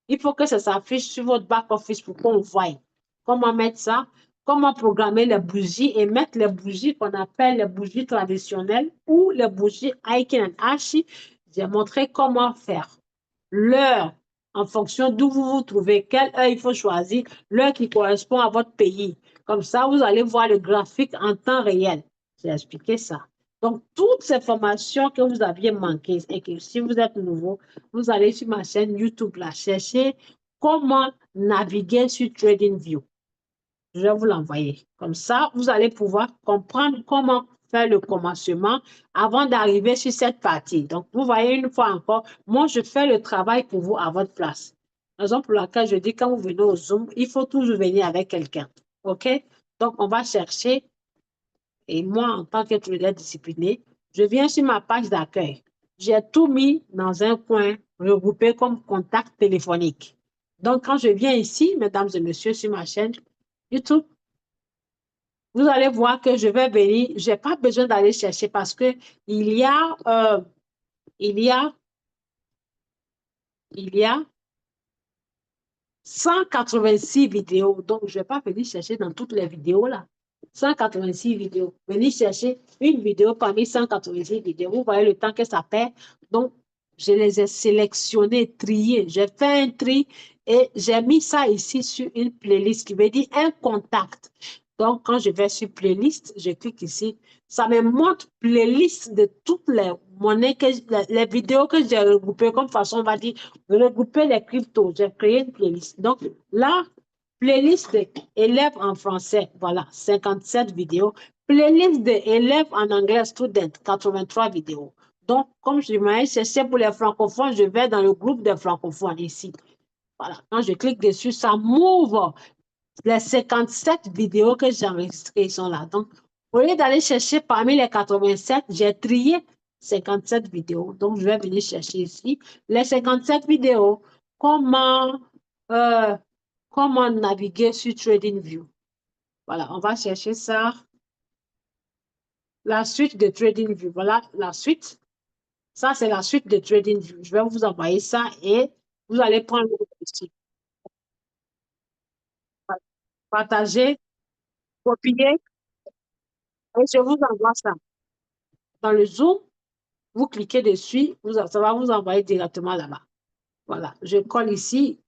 Il faut que ça s'affiche sur votre back-office pour qu'on voie. Comment mettre ça? Comment programmer les bougies et mettre les bougies qu'on appelle les bougies traditionnelles ou les bougies Aiken and Ashi. J'ai montré comment faire. L'heure, en fonction d'où vous vous trouvez, quelle heure il faut choisir, l'heure qui correspond à votre pays. Comme ça, vous allez voir le graphique en temps réel. J'ai expliqué ça. Donc, toutes ces formations que vous aviez manquées et que si vous êtes nouveau, vous allez sur ma chaîne YouTube, là, chercher comment naviguer sur TradingView. Je vais vous l'envoyer. Comme ça, vous allez pouvoir comprendre comment faire le commencement avant d'arriver sur cette partie. Donc, vous voyez une fois encore, moi, je fais le travail pour vous à votre place. Raison pour laquelle je dis quand vous venez au Zoom, il faut toujours venir avec quelqu'un. OK? Donc, on va chercher. Et moi, en tant que trader discipliné, je viens sur ma page d'accueil. J'ai tout mis dans un coin regroupé comme contact téléphonique. Donc, quand je viens ici, mesdames et messieurs, sur ma chaîne YouTube, vous allez voir que je vais venir. Je n'ai pas besoin d'aller chercher parce que il y a, il y a, il y a 186 vidéos. Donc, je ne vais pas venir chercher dans toutes les vidéos là. 186 vidéos. Venir chercher une vidéo parmi 186 vidéos. Vous voyez le temps que ça perd. Donc, je les ai sélectionnés, triés. J'ai fait un tri et j'ai mis ça ici sur une playlist qui veut dire un contact. Donc, quand je vais sur playlist, je clique ici. Ça me montre playlist de toutes les monnaies, les vidéos que j'ai regroupées. Comme façon, on va dire, regrouper les cryptos. J'ai créé une playlist. Donc, là, Playlist d'élèves en français, voilà, 57 vidéos. Playlist d'élèves en anglais, student, 83 vidéos. Donc, comme je m'avais cherché pour les francophones, je vais dans le groupe des francophones ici. Voilà, quand je clique dessus, ça m'ouvre les 57 vidéos que j'ai enregistrées sont là. Donc, au lieu d'aller chercher parmi les 87, j'ai trié 57 vidéos. Donc, je vais venir chercher ici les 57 vidéos. Comment, euh, comment naviguer sur TradingView. Voilà, on va chercher ça. La suite de TradingView. Voilà la suite. Ça, c'est la suite de TradingView. Je vais vous envoyer ça et vous allez prendre le ici. Partager, copier et je vous envoie ça. Dans le Zoom, vous cliquez dessus, ça va vous envoyer directement là-bas. Voilà, je colle ici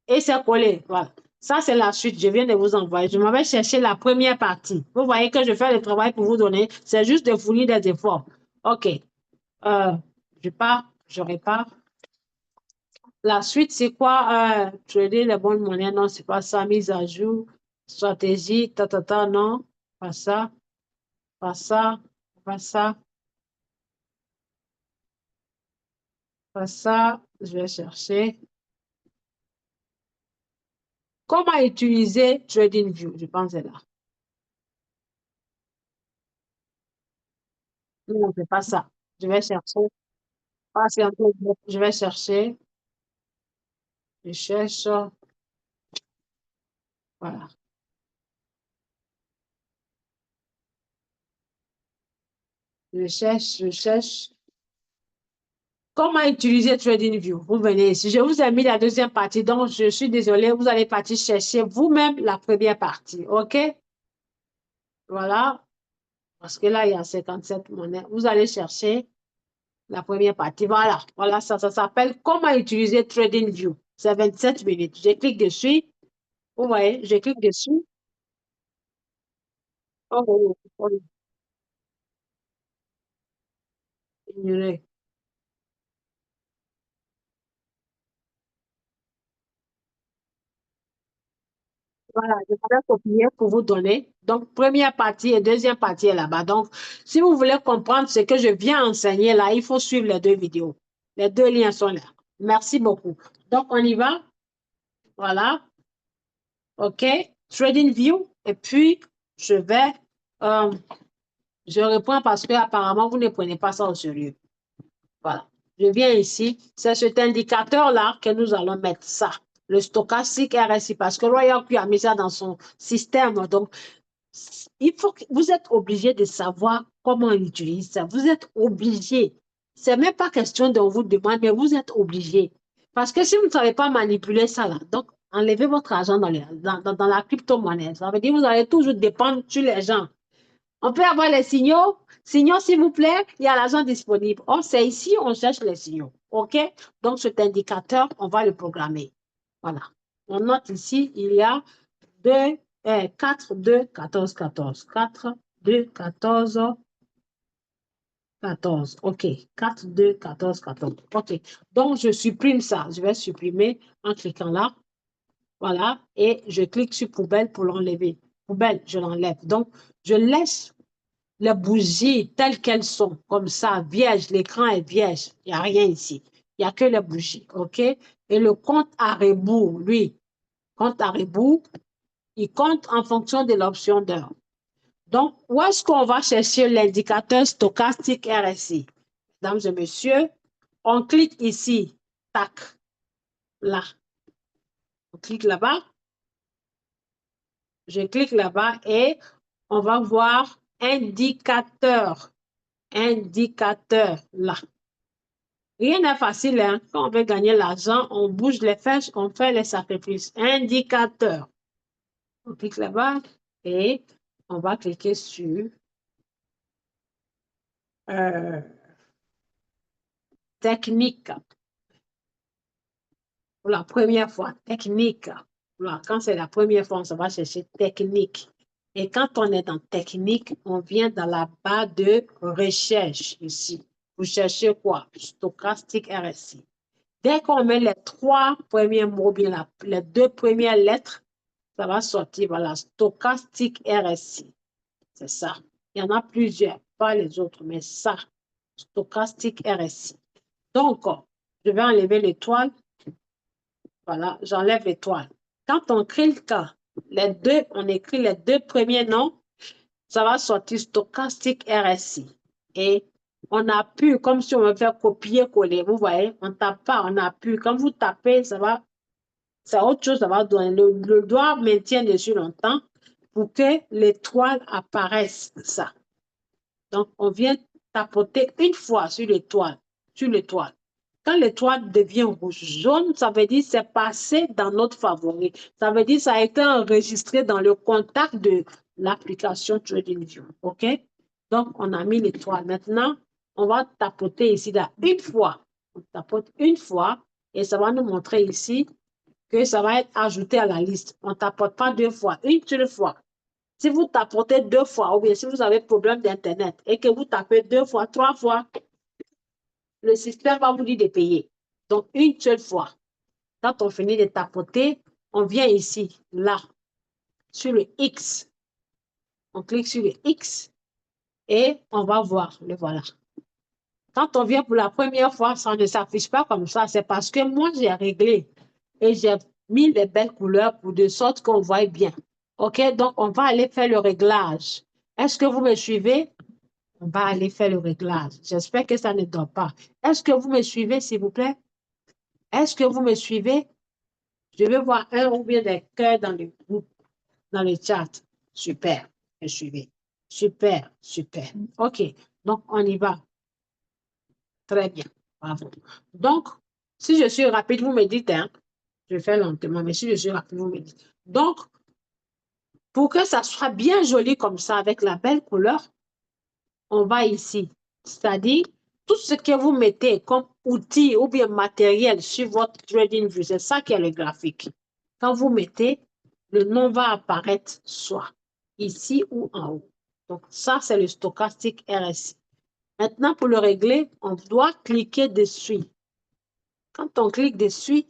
et c'est collé. Voilà. Ça, c'est la suite. Je viens de vous envoyer. Je m'en vais chercher la première partie. Vous voyez que je fais le travail pour vous donner. C'est juste de fournir des efforts. OK. Je pars, je repars. La suite, c'est quoi? Trader les bonnes monnaies? Non, c'est pas ça. Mise à jour, stratégie, non. Pas ça, pas ça, pas ça, pas ça. Je vais chercher. Comment utiliser TradingView? Je pense que c'est là. Non, c'est pas ça. Je vais chercher. Patientez, je vais chercher. Je cherche. Voilà. Je cherche, je cherche. Comment utiliser TradingView? Vous venez ici. Je vous ai mis la deuxième partie, donc je suis désolée. Vous allez partir chercher vous-même la première partie. OK? Voilà. Parce que là, il y a 57 monnaies. Vous allez chercher la première partie. Voilà. Voilà, ça s'appelle Comment utiliser TradingView. C'est 27 minutes. Je clique dessus. Vous voyez, je clique dessus. Oh, ignorer. Voilà, je vais copier pour vous donner. Donc, première partie et deuxième partie est là-bas. Donc, si vous voulez comprendre ce que je viens enseigner là, il faut suivre les deux vidéos. Les deux liens sont là. Merci beaucoup. Donc, on y va. Voilà. OK. TradingView. Et puis, je vais, euh, je réponds parce que apparemment vous ne prenez pas ça au sérieux. Voilà. Je viens ici. C'est cet indicateur-là que nous allons mettre ça. Le stochastique RSI, parce que Royal Q a mis ça dans son système. Donc, il faut que vous êtes obligé de savoir comment on utilise ça. Vous êtes obligé. C'est même pas question de vous demander, mais vous êtes obligé. Parce que si vous ne savez pas manipuler ça là, donc enlevez votre argent dans la crypto-monnaie. Ça veut dire que vous allez toujours dépendre sur les gens. On peut avoir les signaux. Signaux, s'il vous plaît, il y a l'argent disponible. Oh, c'est ici, on cherche les signaux. OK? Donc, cet indicateur, on va le programmer. Voilà. On note ici, il y a 2, 4, 2, 14, 14. 4, 2, 14, 14. OK. 4, 2, 14, 14. OK. Donc, je supprime ça. Je vais supprimer en cliquant là. Voilà. Et je clique sur poubelle pour l'enlever. Poubelle, je l'enlève. Donc, je laisse les bougies telles qu'elles sont, comme ça, vierge, l'écran est vierge. Il n'y a rien ici. Il n'y a que les bougies. OK? Et le compte à rebours, lui, compte à rebours, il compte en fonction de l'option d'heure. Donc, où est-ce qu'on va chercher l'indicateur stochastique RSI? Mesdames et messieurs, on clique ici, tac, là. On clique là-bas. Je clique là-bas et on va voir indicateur. Indicateur, là. Rien n'est facile, hein? Quand on veut gagner l'argent, on bouge les fesses, on fait les sacrifices. Indicateur. On clique là-bas et on va cliquer sur euh, technique. Pour la première fois, technique. Voilà, quand c'est la première fois, on va chercher technique. Et quand on est dans technique, on vient dans la barre de recherche ici. Vous cherchez quoi? Stochastique RSI. Dès qu'on met les trois premiers mots, bien les deux premières lettres, ça va sortir, voilà, stochastique RSI. C'est ça. Il y en a plusieurs, pas les autres, mais ça, stochastique RSI. Donc, je vais enlever l'étoile. Voilà, j'enlève l'étoile. Quand on clique les deux, on écrit les deux premiers noms, ça va sortir stochastique RSI. Et on appuie comme si on veut faire copier-coller. Vous voyez, on ne tape pas, on appuie. Quand vous tapez, ça va, c'est autre chose, ça va donner. Le doigt maintient dessus longtemps pour que l'étoile apparaisse. Ça. Donc, on vient tapoter une fois sur l'étoile, sur l'étoile. Quand l'étoile devient rouge, jaune, ça veut dire que c'est passé dans notre favori. Ça veut dire que ça a été enregistré dans le contact de l'application TradingView. OK? Donc, on a mis l'étoile. Maintenant, on va tapoter ici, là, une fois. On tapote une fois et ça va nous montrer ici que ça va être ajouté à la liste. On ne tapote pas deux fois, une seule fois. Si vous tapotez deux fois, ou bien si vous avez problème d'Internet et que vous tapez deux fois, trois fois, le système va vous dire de payer. Donc, une seule fois. Quand on finit de tapoter, on vient ici, là, sur le X. On clique sur le X et on va voir, le voilà. Quand on vient pour la première fois, ça ne s'affiche pas comme ça. C'est parce que moi, j'ai réglé et j'ai mis les belles couleurs pour de sorte qu'on voit bien. OK, donc on va aller faire le réglage. Est-ce que vous me suivez? On va aller faire le réglage. J'espère que ça ne dort pas. Est-ce que vous me suivez, s'il vous plaît? Est-ce que vous me suivez? Je veux voir un ou bien des cœurs dans le groupe, dans le chat. Super, me suivez. Super, super. OK, donc on y va. Très bien, bravo. Donc, si je suis rapide, vous me dites, hein, je fais lentement, mais si je suis rapide, vous me dites. Donc, pour que ça soit bien joli comme ça, avec la belle couleur, on va ici. C'est-à-dire, tout ce que vous mettez comme outil ou bien matériel sur votre TradingView, c'est ça qui est le graphique. Quand vous mettez, le nom va apparaître soit ici ou en haut. Donc, ça, c'est le stochastique RSI. Maintenant, pour le régler, on doit cliquer dessus. Quand on clique dessus,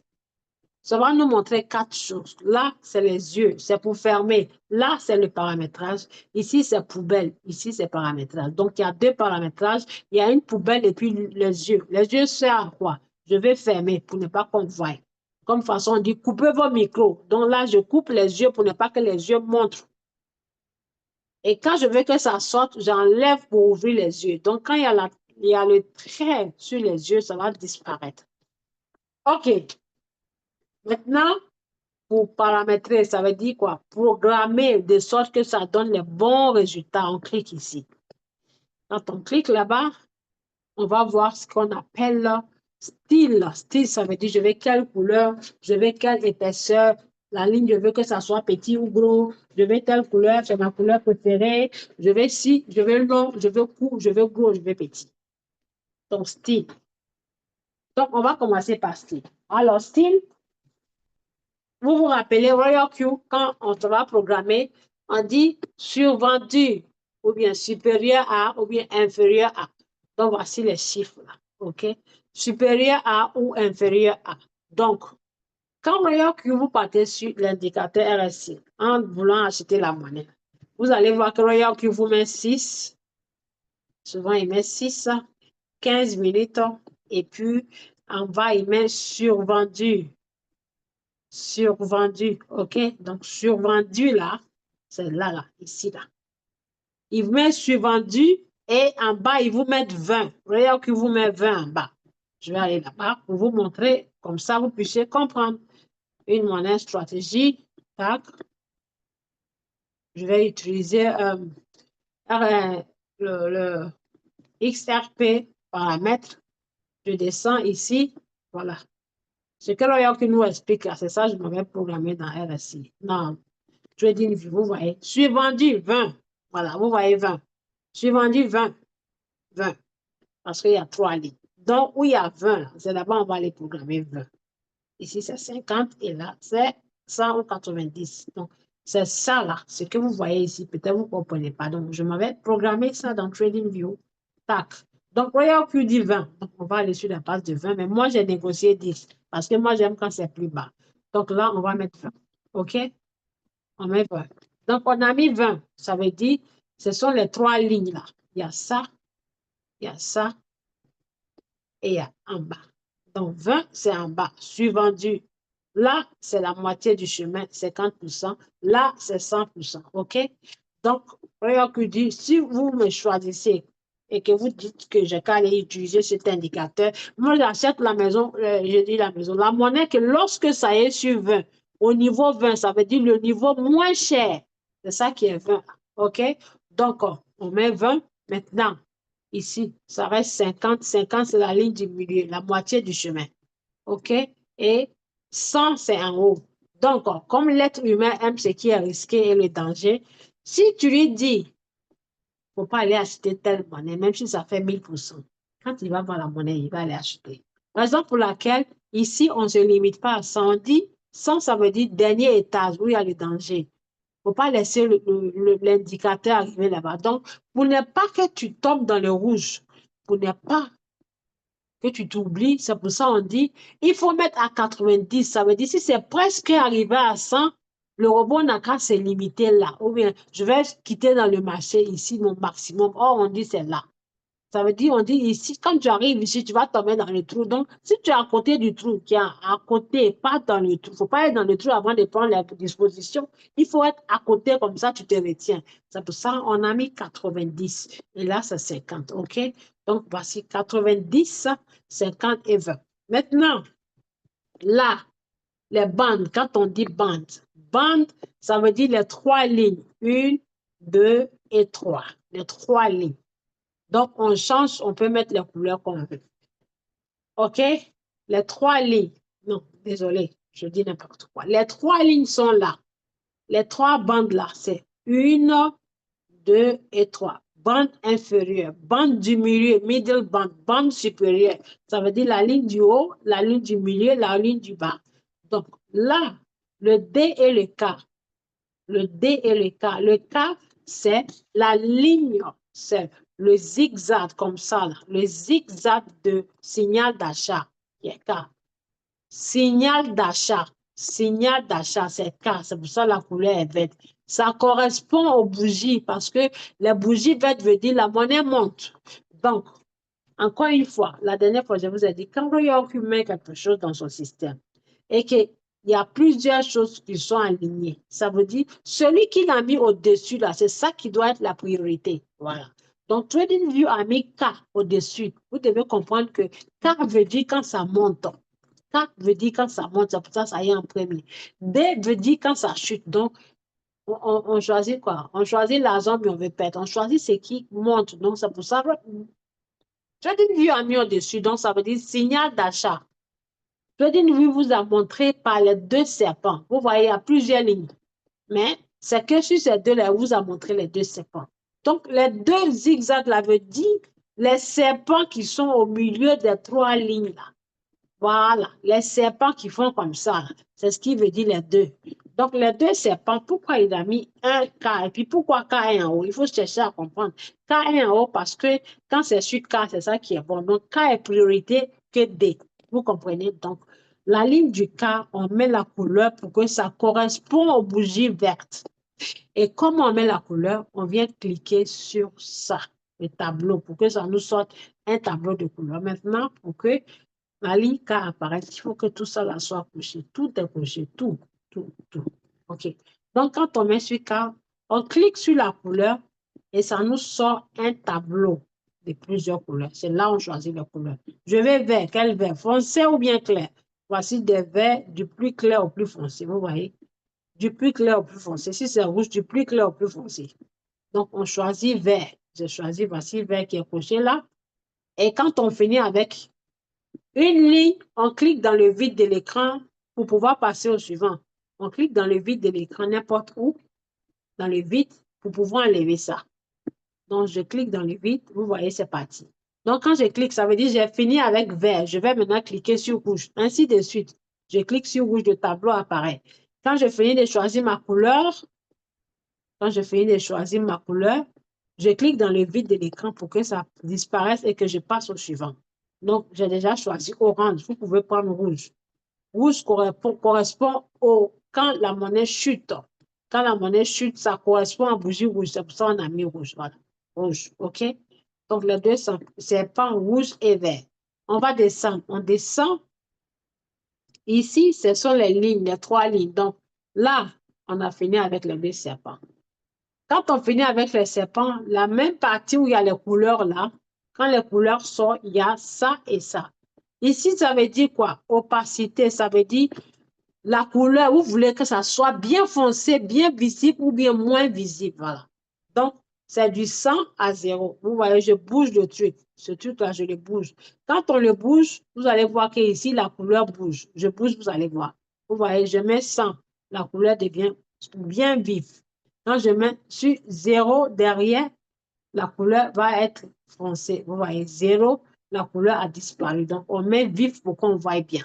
ça va nous montrer quatre choses. Là, c'est les yeux, c'est pour fermer. Là, c'est le paramétrage. Ici, c'est poubelle. Ici, c'est paramétrage. Donc, il y a deux paramétrages. Il y a une poubelle et puis les yeux. Les yeux, c'est à quoi? Je vais fermer pour ne pas qu'on voie. Comme façon, on dit, coupez vos micros. Donc là, je coupe les yeux pour ne pas que les yeux montrent. Et quand je veux que ça sorte, j'enlève pour ouvrir les yeux. Donc, quand il y a le trait sur les yeux, ça va disparaître. OK. Maintenant, pour paramétrer, ça veut dire quoi? Programmer de sorte que ça donne les bons résultats. On clique ici. Quand on clique là-bas, on va voir ce qu'on appelle style. Style, ça veut dire je veux quelle couleur, je veux quelle épaisseur. La ligne, je veux que ça soit petit ou gros. Je veux telle couleur, c'est ma couleur préférée. Je veux si, je veux long, je veux court, je veux gros, je veux petit. Donc, style. Donc, on va commencer par style. Alors, style, vous vous rappelez, Royal Q, quand on va programmer, on dit survendu ou bien supérieur à ou bien inférieur à. Donc, voici les chiffres là. OK? Supérieur à ou inférieur à. Donc, quand Royal Q, vous partez sur l'indicateur RSI en voulant acheter la monnaie, vous allez voir que Royal Q vous met 6. Souvent, il met 6, 15 minutes. Et puis, en bas, il met survendu. Survendu, OK? Donc, survendu, là, c'est là, là, ici, là. Il vous met survendu et en bas, il vous met 20. Regarde qu'il vous met 20 en bas. Je vais aller là-bas pour vous montrer, comme ça, vous puissiez comprendre. Une monnaie stratégie, tac. Je vais utiliser le XRP paramètre. Je descends ici, voilà. Ce que Royal qui nous explique là, c'est ça, je m'avais programmé dans RSI. Non, TradingView, vous voyez. Je suis vendu 20. Voilà, vous voyez 20. Je suis vendu 20. 20. Parce qu'il y a 3 lignes. Donc, où il y a 20, c'est là-bas on va les programmer 20. Ici, c'est 50 et là, c'est 100 ou 90. Donc, c'est ça là, ce que vous voyez ici. Peut-être vous ne comprenez pas. Donc, je m'avais programmé ça dans TradingView. Tac. Donc, Royal Q dit 20. Donc, on va aller sur la base de 20. Mais moi, j'ai négocié 10. Parce que moi, j'aime quand c'est plus bas. Donc là, on va mettre 20. OK? On met 20. Donc, on a mis 20. Ça veut dire, ce sont les trois lignes là. Il y a ça, il y a ça et il y a en bas. Donc, 20, c'est en bas. Suivant du. Là, c'est la moitié du chemin, 50%. Là, c'est 100%. OK? Donc, regarde que dit, si vous me choisissez et que vous dites que j'ai qu'à aller utiliser cet indicateur, moi, j'achète la maison, je dis la maison, la monnaie que lorsque ça est sur 20, au niveau 20, ça veut dire le niveau moins cher. C'est ça qui est 20. OK? Donc, on met 20. Maintenant, ici, ça reste 50. 50, c'est la ligne du milieu, la moitié du chemin. OK? Et 100, c'est en haut. Donc, comme l'être humain aime ce qui est risqué et le danger, si tu lui dis, il ne faut pas aller acheter telle monnaie, même si ça fait 1000%, quand il va voir la monnaie, il va aller acheter. Raison pour laquelle, ici, on ne se limite pas à 100. On dit 100, ça veut dire dernier étage où il y a le danger. Il ne faut pas laisser l'indicateur arriver là-bas. Donc, pour ne pas que tu tombes dans le rouge, pour ne pas que tu t'oublies, c'est pour ça qu'on dit, il faut mettre à 90. Ça veut dire, si c'est presque arrivé à 100, le robot n'a qu'à se limiter là. Ou bien, je vais quitter dans le marché ici mon maximum. Or, on dit c'est là. Ça veut dire, on dit ici, quand tu arrives ici, tu vas tomber dans le trou. Donc, si tu es à côté du trou, qui est à côté, pas dans le trou, il ne faut pas être dans le trou avant de prendre les dispositions. Il faut être à côté, comme ça, tu te retiens. C'est pour ça qu'on a mis 90. Et là, c'est 50. OK? Donc, voici 90, 50 et 20. Maintenant, là, les bandes, quand on dit bande, ça veut dire les trois lignes. 1, 2 et 3. Les trois lignes. Donc, on change, on peut mettre les couleurs qu'on veut. OK? Les trois lignes. Non, désolé, je dis n'importe quoi. Les trois lignes sont là. Les trois bandes là, c'est 1, 2 et 3. Bande inférieure, bande du milieu, middle band, bande supérieure. Ça veut dire la ligne du haut, la ligne du milieu, la ligne du bas. Donc, là, le D et le K. Le D et le K. Le K, c'est la ligne, c'est le zigzag comme ça, là. Le zigzag de signal d'achat, qui est K. Signal d'achat, c'est K. C'est pour ça que la couleur est verte. Ça correspond aux bougies parce que les bougies vertes veut dire la monnaie monte. Donc, encore une fois, la dernière fois, je vous ai dit, quand York met quelque chose dans son système et qu'il y a plusieurs choses qui sont alignées, ça veut dire celui qui l'a mis au-dessus, là, c'est ça qui doit être la priorité. Voilà. Donc, TradingView a mis K au-dessus. Vous devez comprendre que K veut dire quand ça monte. K veut dire quand ça monte, c'est pour ça que ça y est en premier. D veut dire quand ça chute. Donc, on choisit quoi? On choisit l'argent, mais on veut perdre. On choisit ce qui monte. Donc, c'est pour ça que TradingView a mis au-dessus, donc ça veut dire signal d'achat. TradingView vous a montré par les deux serpents. Vous voyez, il y a plusieurs lignes. Mais c'est que sur ces deux-là, vous a montré les deux serpents. Donc, les deux zigzags là veut dire les serpents qui sont au milieu des trois lignes là. Voilà, les serpents qui font comme ça, c'est ce qui veut dire les deux. Donc, les deux serpents, pourquoi il a mis un K et puis pourquoi K est en haut? Il faut chercher à comprendre. K est en haut parce que quand c'est sur K, c'est ça qui est bon. Donc, K est priorité que D. Vous comprenez? Donc, la ligne du K, on met la couleur pour que ça corresponde aux bougies vertes. Et comme on met la couleur, on vient cliquer sur ça, le tableau, pour que ça nous sorte un tableau de couleur. Maintenant, pour que la ligne K apparaît, il faut que tout ça là soit couché. Tout est couché, tout. OK. Donc, quand on met sur K, on clique sur la couleur et ça nous sort un tableau de plusieurs couleurs. C'est là où on choisit la couleur. Je vais vert. Quel vert? Foncé ou bien clair? Voici des verts du plus clair au plus foncé. Vous voyez? Du plus clair au plus foncé. Si c'est rouge, du plus clair au plus foncé. Donc, on choisit vert. J'ai choisi, voici vert qui est coché là. Et quand on finit avec une ligne, on clique dans le vide de l'écran pour pouvoir passer au suivant. On clique dans le vide de l'écran, n'importe où, dans le vide, pour pouvoir enlever ça. Donc, je clique dans le vide, vous voyez, c'est parti. Donc, quand je clique, ça veut dire que j'ai fini avec vert. Je vais maintenant cliquer sur rouge, ainsi de suite. Je clique sur rouge, le tableau apparaît. Quand je finis de choisir ma couleur, je clique dans le vide de l'écran pour que ça disparaisse et que je passe au suivant. Donc, j'ai déjà choisi orange. Vous pouvez prendre rouge. Rouge correspond au quand la monnaie chute. Quand la monnaie chute, ça correspond à bougie rouge. C'est pour ça qu'on a mis rouge. Voilà. Rouge. OK? Donc, les deux serpents rouge et vert. On va descendre. On descend. Ici, ce sont les lignes, les trois lignes. Donc, là, on a fini avec les deux serpents. Quand on finit avec les serpents, la même partie où il y a les couleurs là, quand les couleurs sortent, il y a ça et ça. Ici, ça veut dire quoi? Opacité, ça veut dire la couleur, vous voulez que ça soit bien foncé, bien visible ou bien moins visible. Voilà. Donc, c'est du 100 à 0. Vous voyez, je bouge le truc. Ce truc-là, je le bouge. Quand on le bouge, vous allez voir qu'ici, la couleur bouge. Je bouge, vous allez voir. Vous voyez, je mets 100. La couleur devient bien vive. Quand je mets sur 0 derrière, la couleur va être foncée. Vous voyez, 0, la couleur a disparu. Donc, on met vif pour qu'on voie bien.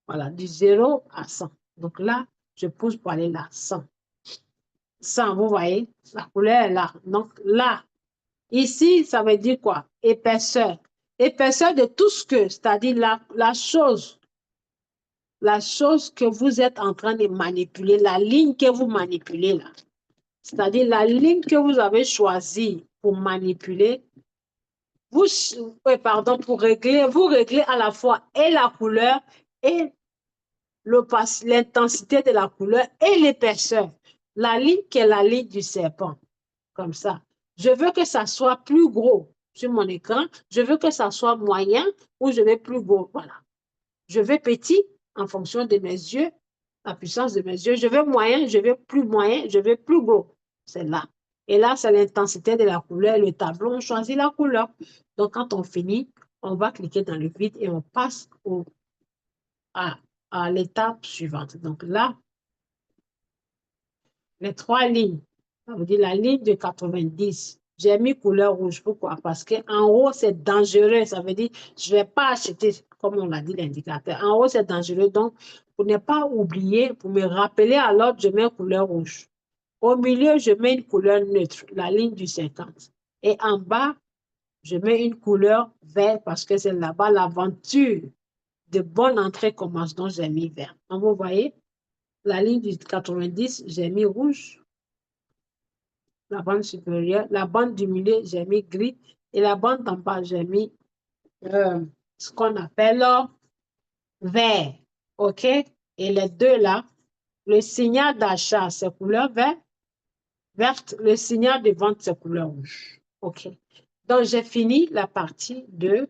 Voilà, du 0 à 100. Donc là, je pousse pour aller là, 100. 100, vous voyez, la couleur est là. Donc là, ici, ça veut dire quoi? Épaisseur. Épaisseur de tout ce que, c'est-à-dire la chose que vous êtes en train de manipuler, la ligne que vous manipulez là. C'est-à-dire la ligne que vous avez choisie pour manipuler, pour régler, vous réglez à la fois et la couleur et l'intensité de la couleur et l'épaisseur. La ligne qui est la ligne du serpent, comme ça. Je veux que ça soit plus gros sur mon écran. Je veux que ça soit moyen ou je veux plus gros. Voilà. Je veux petit en fonction de mes yeux, la puissance de mes yeux. Je veux moyen, je veux plus moyen, je veux plus gros. C'est là. Et là, c'est l'intensité de la couleur. Le tableau, on choisit la couleur. Donc, quand on finit, on va cliquer dans le vide et on passe à l'étape suivante. Donc là, les trois lignes, ça veut dire la ligne de 90. J'ai mis couleur rouge. Pourquoi? Parce qu'en haut, c'est dangereux. Ça veut dire, je ne vais pas acheter, comme on l'a dit, l'indicateur. En haut, c'est dangereux. Donc, pour ne pas oublier, pour me rappeler à l'ordre, je mets couleur rouge. Au milieu, je mets une couleur neutre, la ligne du 50. Et en bas, je mets une couleur vert parce que c'est là-bas l'aventure de bonne entrée commence. Donc, j'ai mis vert. Donc, vous voyez, la ligne du 90, j'ai mis rouge. La bande supérieure. La bande du milieu, j'ai mis gris. Et la bande d'en bas, j'ai mis ce qu'on appelle vert. OK? Et les deux là, le signal d'achat, c'est couleur verte. Le signal de vente, c'est couleur rouge. OK? Donc, j'ai fini la partie de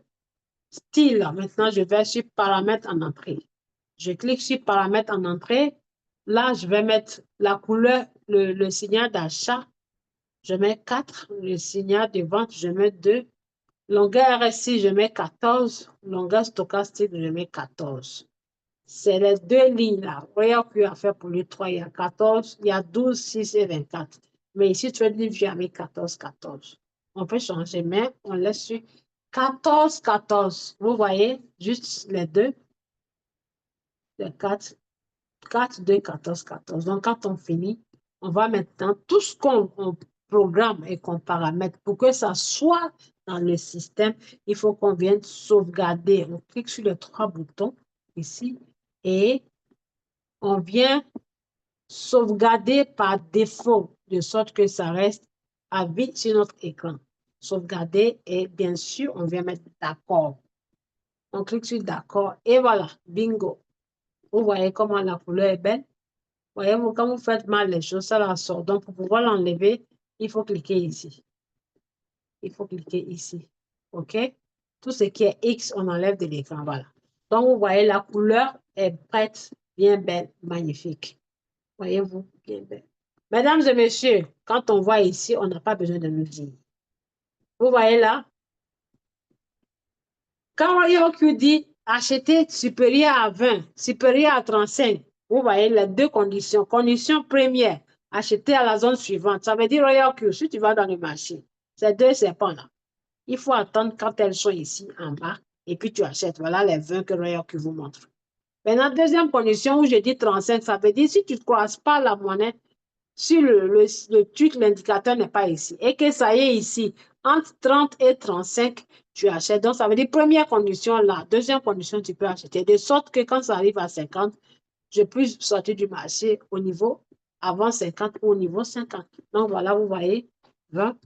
style. Maintenant, je vais sur paramètres en entrée. Je clique sur paramètres en entrée. Là, je vais mettre la couleur, le signal d'achat. Je mets 4. Le signal de vente, je mets 2. Longueur RSI, je mets 14. Longueur stochastique, je mets 14. C'est les deux lignes-là. Regarde qu'il y a fait pour les 3, il y a 14, il y a 12, 6 et 24. Mais ici, tu as dit, j'ai mis 14, 14. On peut changer, mais on laisse sur 14, 14. Vous voyez, juste les deux. Les 4, 4, 2, 14, 14. Donc, quand on finit, on va maintenant, tout ce qu'on programme et qu'on paramètre pour que ça soit dans le système, il faut qu'on vienne sauvegarder. On clique sur les trois boutons ici et on vient sauvegarder par défaut, de sorte que ça reste à vie sur notre écran. Sauvegarder et bien sûr, on vient mettre d'accord. On clique sur d'accord et voilà, bingo. Vous voyez comment la couleur est belle? Voyez-vous, quand vous faites mal les choses, ça la sort. Donc, pour pouvoir l'enlever, il faut cliquer ici. Il faut cliquer ici. OK? Tout ce qui est X, on enlève de l'écran. Voilà. Donc, vous voyez, la couleur est prête, bien belle, magnifique. Voyez-vous, bien belle. Mesdames et messieurs, quand on voit ici, on n'a pas besoin de nous dire. Vous voyez là? Quand on dit acheter supérieur à 20, supérieur à 35, vous voyez les deux conditions. Condition première, acheter à la zone suivante. Ça veut dire, regarde, si tu vas dans le marché, ces deux serpents-là, il faut attendre quand elles sont ici en bas et puis tu achètes. Voilà les 20 que Royal vous montre. Maintenant, deuxième condition où je dis 35, ça veut dire si tu ne croises pas la monnaie, si le truc, l'indicateur n'est pas ici et que ça y est ici, entre 30 et 35, tu achètes. Donc, ça veut dire première condition là, deuxième condition, tu peux acheter. De sorte que quand ça arrive à 50, je puisse sortir du marché au niveau avant 50 au niveau 50. Donc, voilà, vous voyez, 20,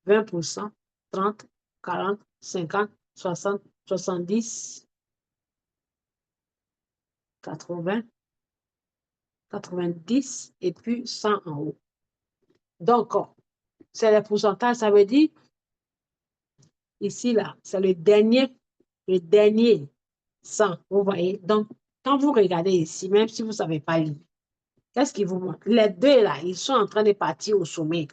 20%, 30, 40, 50, 60, 70, 80, 90 et puis 100 en haut. Donc, c'est le pourcentage, ça veut dire, ici, là, c'est le dernier 100, vous voyez. Donc, quand vous regardez ici, même si vous ne savez pas lire, qu'est-ce qui vous montre? Les deux, là, ils sont en train de partir au sommet.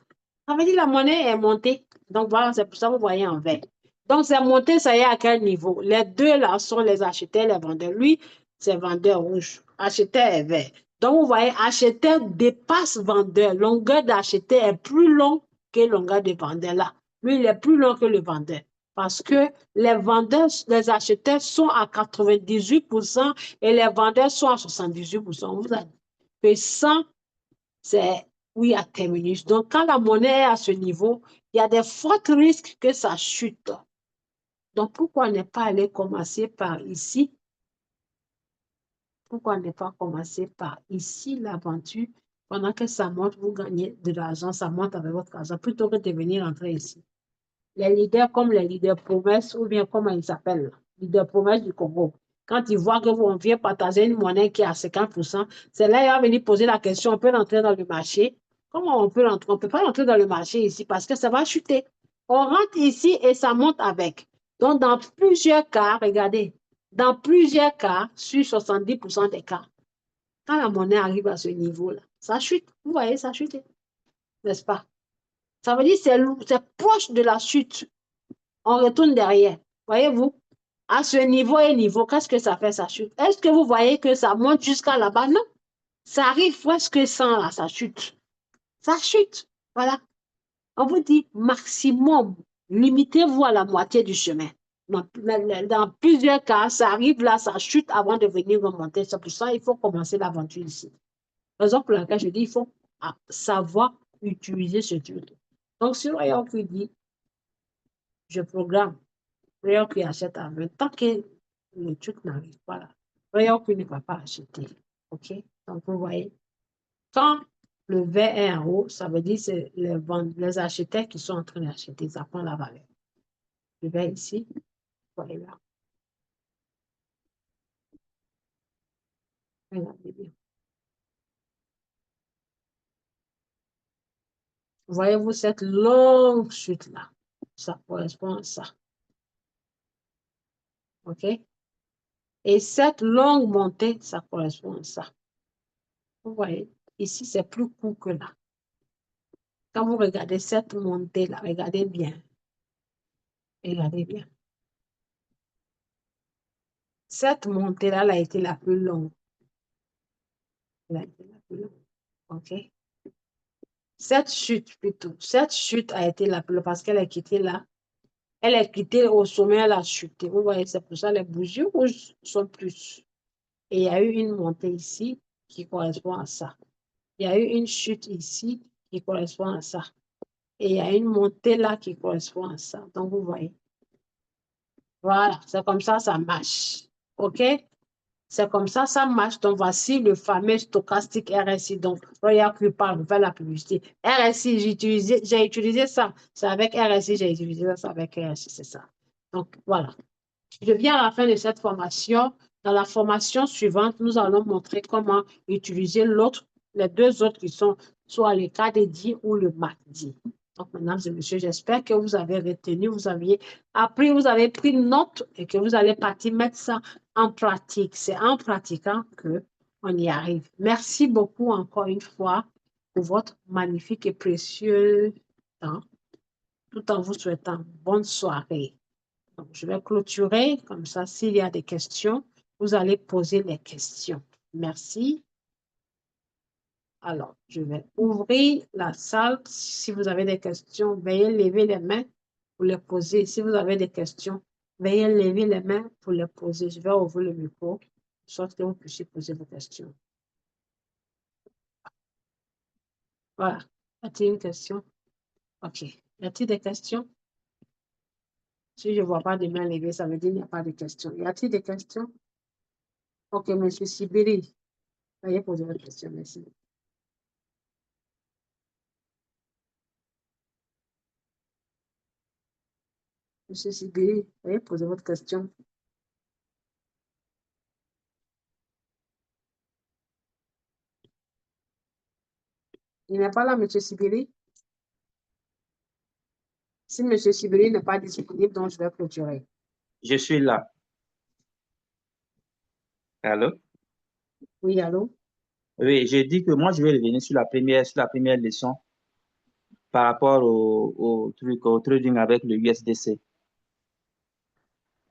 Ça veut dire la monnaie est montée. Donc, voilà, c'est pour ça que vous voyez en vert. Donc, c'est monté, ça y est, à quel niveau? Les deux, là, sont les acheteurs, les vendeurs. Lui, c'est vendeur rouge. Acheteur est vert. Donc, vous voyez, acheteur dépasse vendeur. Longueur d'acheteur est plus long que longueur de vendeur, là. Lui, il est plus long que le vendeur. Parce que les vendeurs, les acheteurs sont à 98% et les vendeurs sont à 78%. On vous a dit que 100, c'est oui à terminus. Donc, quand la monnaie est à ce niveau, il y a des forts risques que ça chute. Donc, pourquoi ne pas aller commencer par ici? Pourquoi ne pas commencer par ici l'aventure? Pendant que ça monte, vous gagnez de l'argent, ça monte avec votre argent, plutôt que de venir entrer ici. Les leaders comme les leaders promesses, ou bien comment ils s'appellent, leaders promesses du Congo. Quand ils voient que on vient partager une monnaie qui est à 50%, c'est là qu'ils vont venir poser la question, on peut rentrer dans le marché? Comment on peut rentrer? On ne peut pas rentrer dans le marché ici parce que ça va chuter. On rentre ici et ça monte avec. Donc, dans plusieurs cas, regardez, dans plusieurs cas, sur 70% des cas, quand la monnaie arrive à ce niveau-là, ça chute. Vous voyez, ça chute, n'est-ce pas? Ça veut dire que c'est proche de la chute. On retourne derrière. Voyez-vous? À ce niveau et niveau, qu'est-ce que ça fait, ça chute? Est-ce que vous voyez que ça monte jusqu'à là-bas? Non. Ça arrive presque 100, là, ça chute. Ça chute. Voilà. On vous dit maximum, limitez-vous à la moitié du chemin. Dans plusieurs cas, ça arrive là, ça chute avant de venir remonter. C'est pour ça qu'il faut commencer l'aventure ici. Raison pour laquelle je dis il faut savoir utiliser ce truc. Donc, si Royal qui dit, je programme, Royal qui achète à 20, tant que le truc n'arrive pas là, Royal qui ne va pas acheter. OK? Donc, vous voyez, quand le vert est en haut, ça veut dire que c'est les acheteurs qui sont en train d'acheter, ça prend la valeur. Le vert ici, vous voyez là. Regardez bien. Voyez-vous cette longue chute-là? Ça correspond à ça. OK? Et cette longue montée, ça correspond à ça. Vous voyez, ici, c'est plus court que là. Quand vous regardez cette montée-là, regardez bien. Regardez bien. Cette montée-là, elle a été la plus longue. Elle a été la plus longue. OK? Cette chute, plutôt. Cette chute a été la plus longue parce qu'elle est quittée là. Elle est quittée au sommet, elle a chuté. Vous voyez, c'est pour ça que les bougies rouges sont plus. Et il y a eu une montée ici qui correspond à ça. Il y a eu une chute ici qui correspond à ça. Et il y a une montée là qui correspond à ça. Donc, vous voyez. Voilà, c'est comme ça marche. OK? C'est comme ça marche. Donc, voici le fameux stochastique RSI. Donc, regarde qui parle, faire la publicité. RSI, j'ai utilisé ça. C'est avec RSI, j'ai utilisé ça avec RSI, c'est ça. Donc, voilà. Je viens à la fin de cette formation. Dans la formation suivante, nous allons montrer comment utiliser les deux autres qui sont soit le KDD ou le MACD. Donc, mesdames et messieurs, j'espère que vous avez retenu, vous avez appris, vous avez pris note et que vous allez partir mettre ça en pratique. C'est en pratiquant qu'on y arrive. Merci beaucoup encore une fois pour votre magnifique et précieux temps, tout en vous souhaitant bonne soirée. Donc, je vais clôturer, comme ça, s'il y a des questions, vous allez poser les questions. Merci. Alors, je vais ouvrir la salle. Si vous avez des questions, veuillez lever les mains pour les poser. Si vous avez des questions, veuillez lever les mains pour les poser. Je vais ouvrir le micro, de sorte que vous puissiez poser vos questions. Voilà. Y a-t-il une question? OK. Y a-t-il des questions? Si je ne vois pas de mains levées, ça veut dire qu'il n'y a pas de questions. Y a-t-il des questions? OK, M. Sibiri. Veuillez poser votre question. Merci. Monsieur Sibéry, veuillez poser votre question. Il n'est pas là, Monsieur Sibéry. Si Monsieur Sibéry n'est pas disponible, donc je vais clôturer. Je suis là. Allô? Oui, allô? Oui, j'ai dit que moi, je vais revenir sur la première leçon par rapport au trading avec le USDC.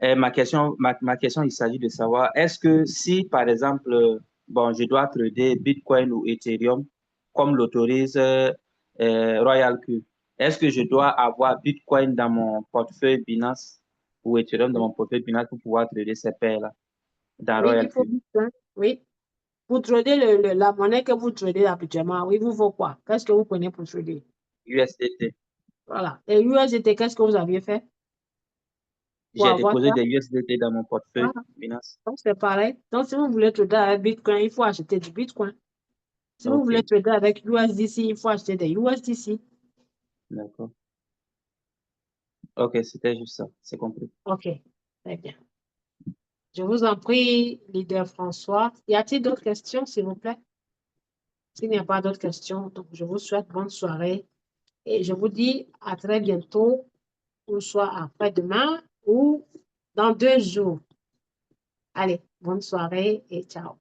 Et ma question, il s'agit de savoir, est-ce que si, par exemple, bon, je dois trader Bitcoin ou Ethereum, comme l'autorise Royal Q, est-ce que je dois avoir Bitcoin dans mon portefeuille Binance ou Ethereum dans mon portefeuille Binance pour pouvoir trader ces paires-là dans Oui, Royal il faut Q? Bitcoin. Oui. Vous tradez la monnaie que vous tradez habituellement. Oui, vous faut quoi? Qu'est-ce que vous prenez pour trader? USDT. Voilà. Et USDT, qu'est-ce que vous aviez fait pour J'ai avoir déposé ça? des USDT dans mon portefeuille Voilà. Binance. Donc, c'est pareil. Donc, si vous voulez trader avec Bitcoin, il faut acheter du Bitcoin. Si vous OK, voulez trader avec USDC, il faut acheter des USDC. d'accord. OK, c'était juste ça, c'est compris. OK. Très bien. Je vous en prie, leader François. Y a-t-il d'autres questions, s'il vous plaît? S'il n'y a pas d'autres questions, donc je vous souhaite bonne soirée et je vous dis à très bientôt, ou soit après-demain ou dans 2 jours. Allez, bonne soirée et ciao.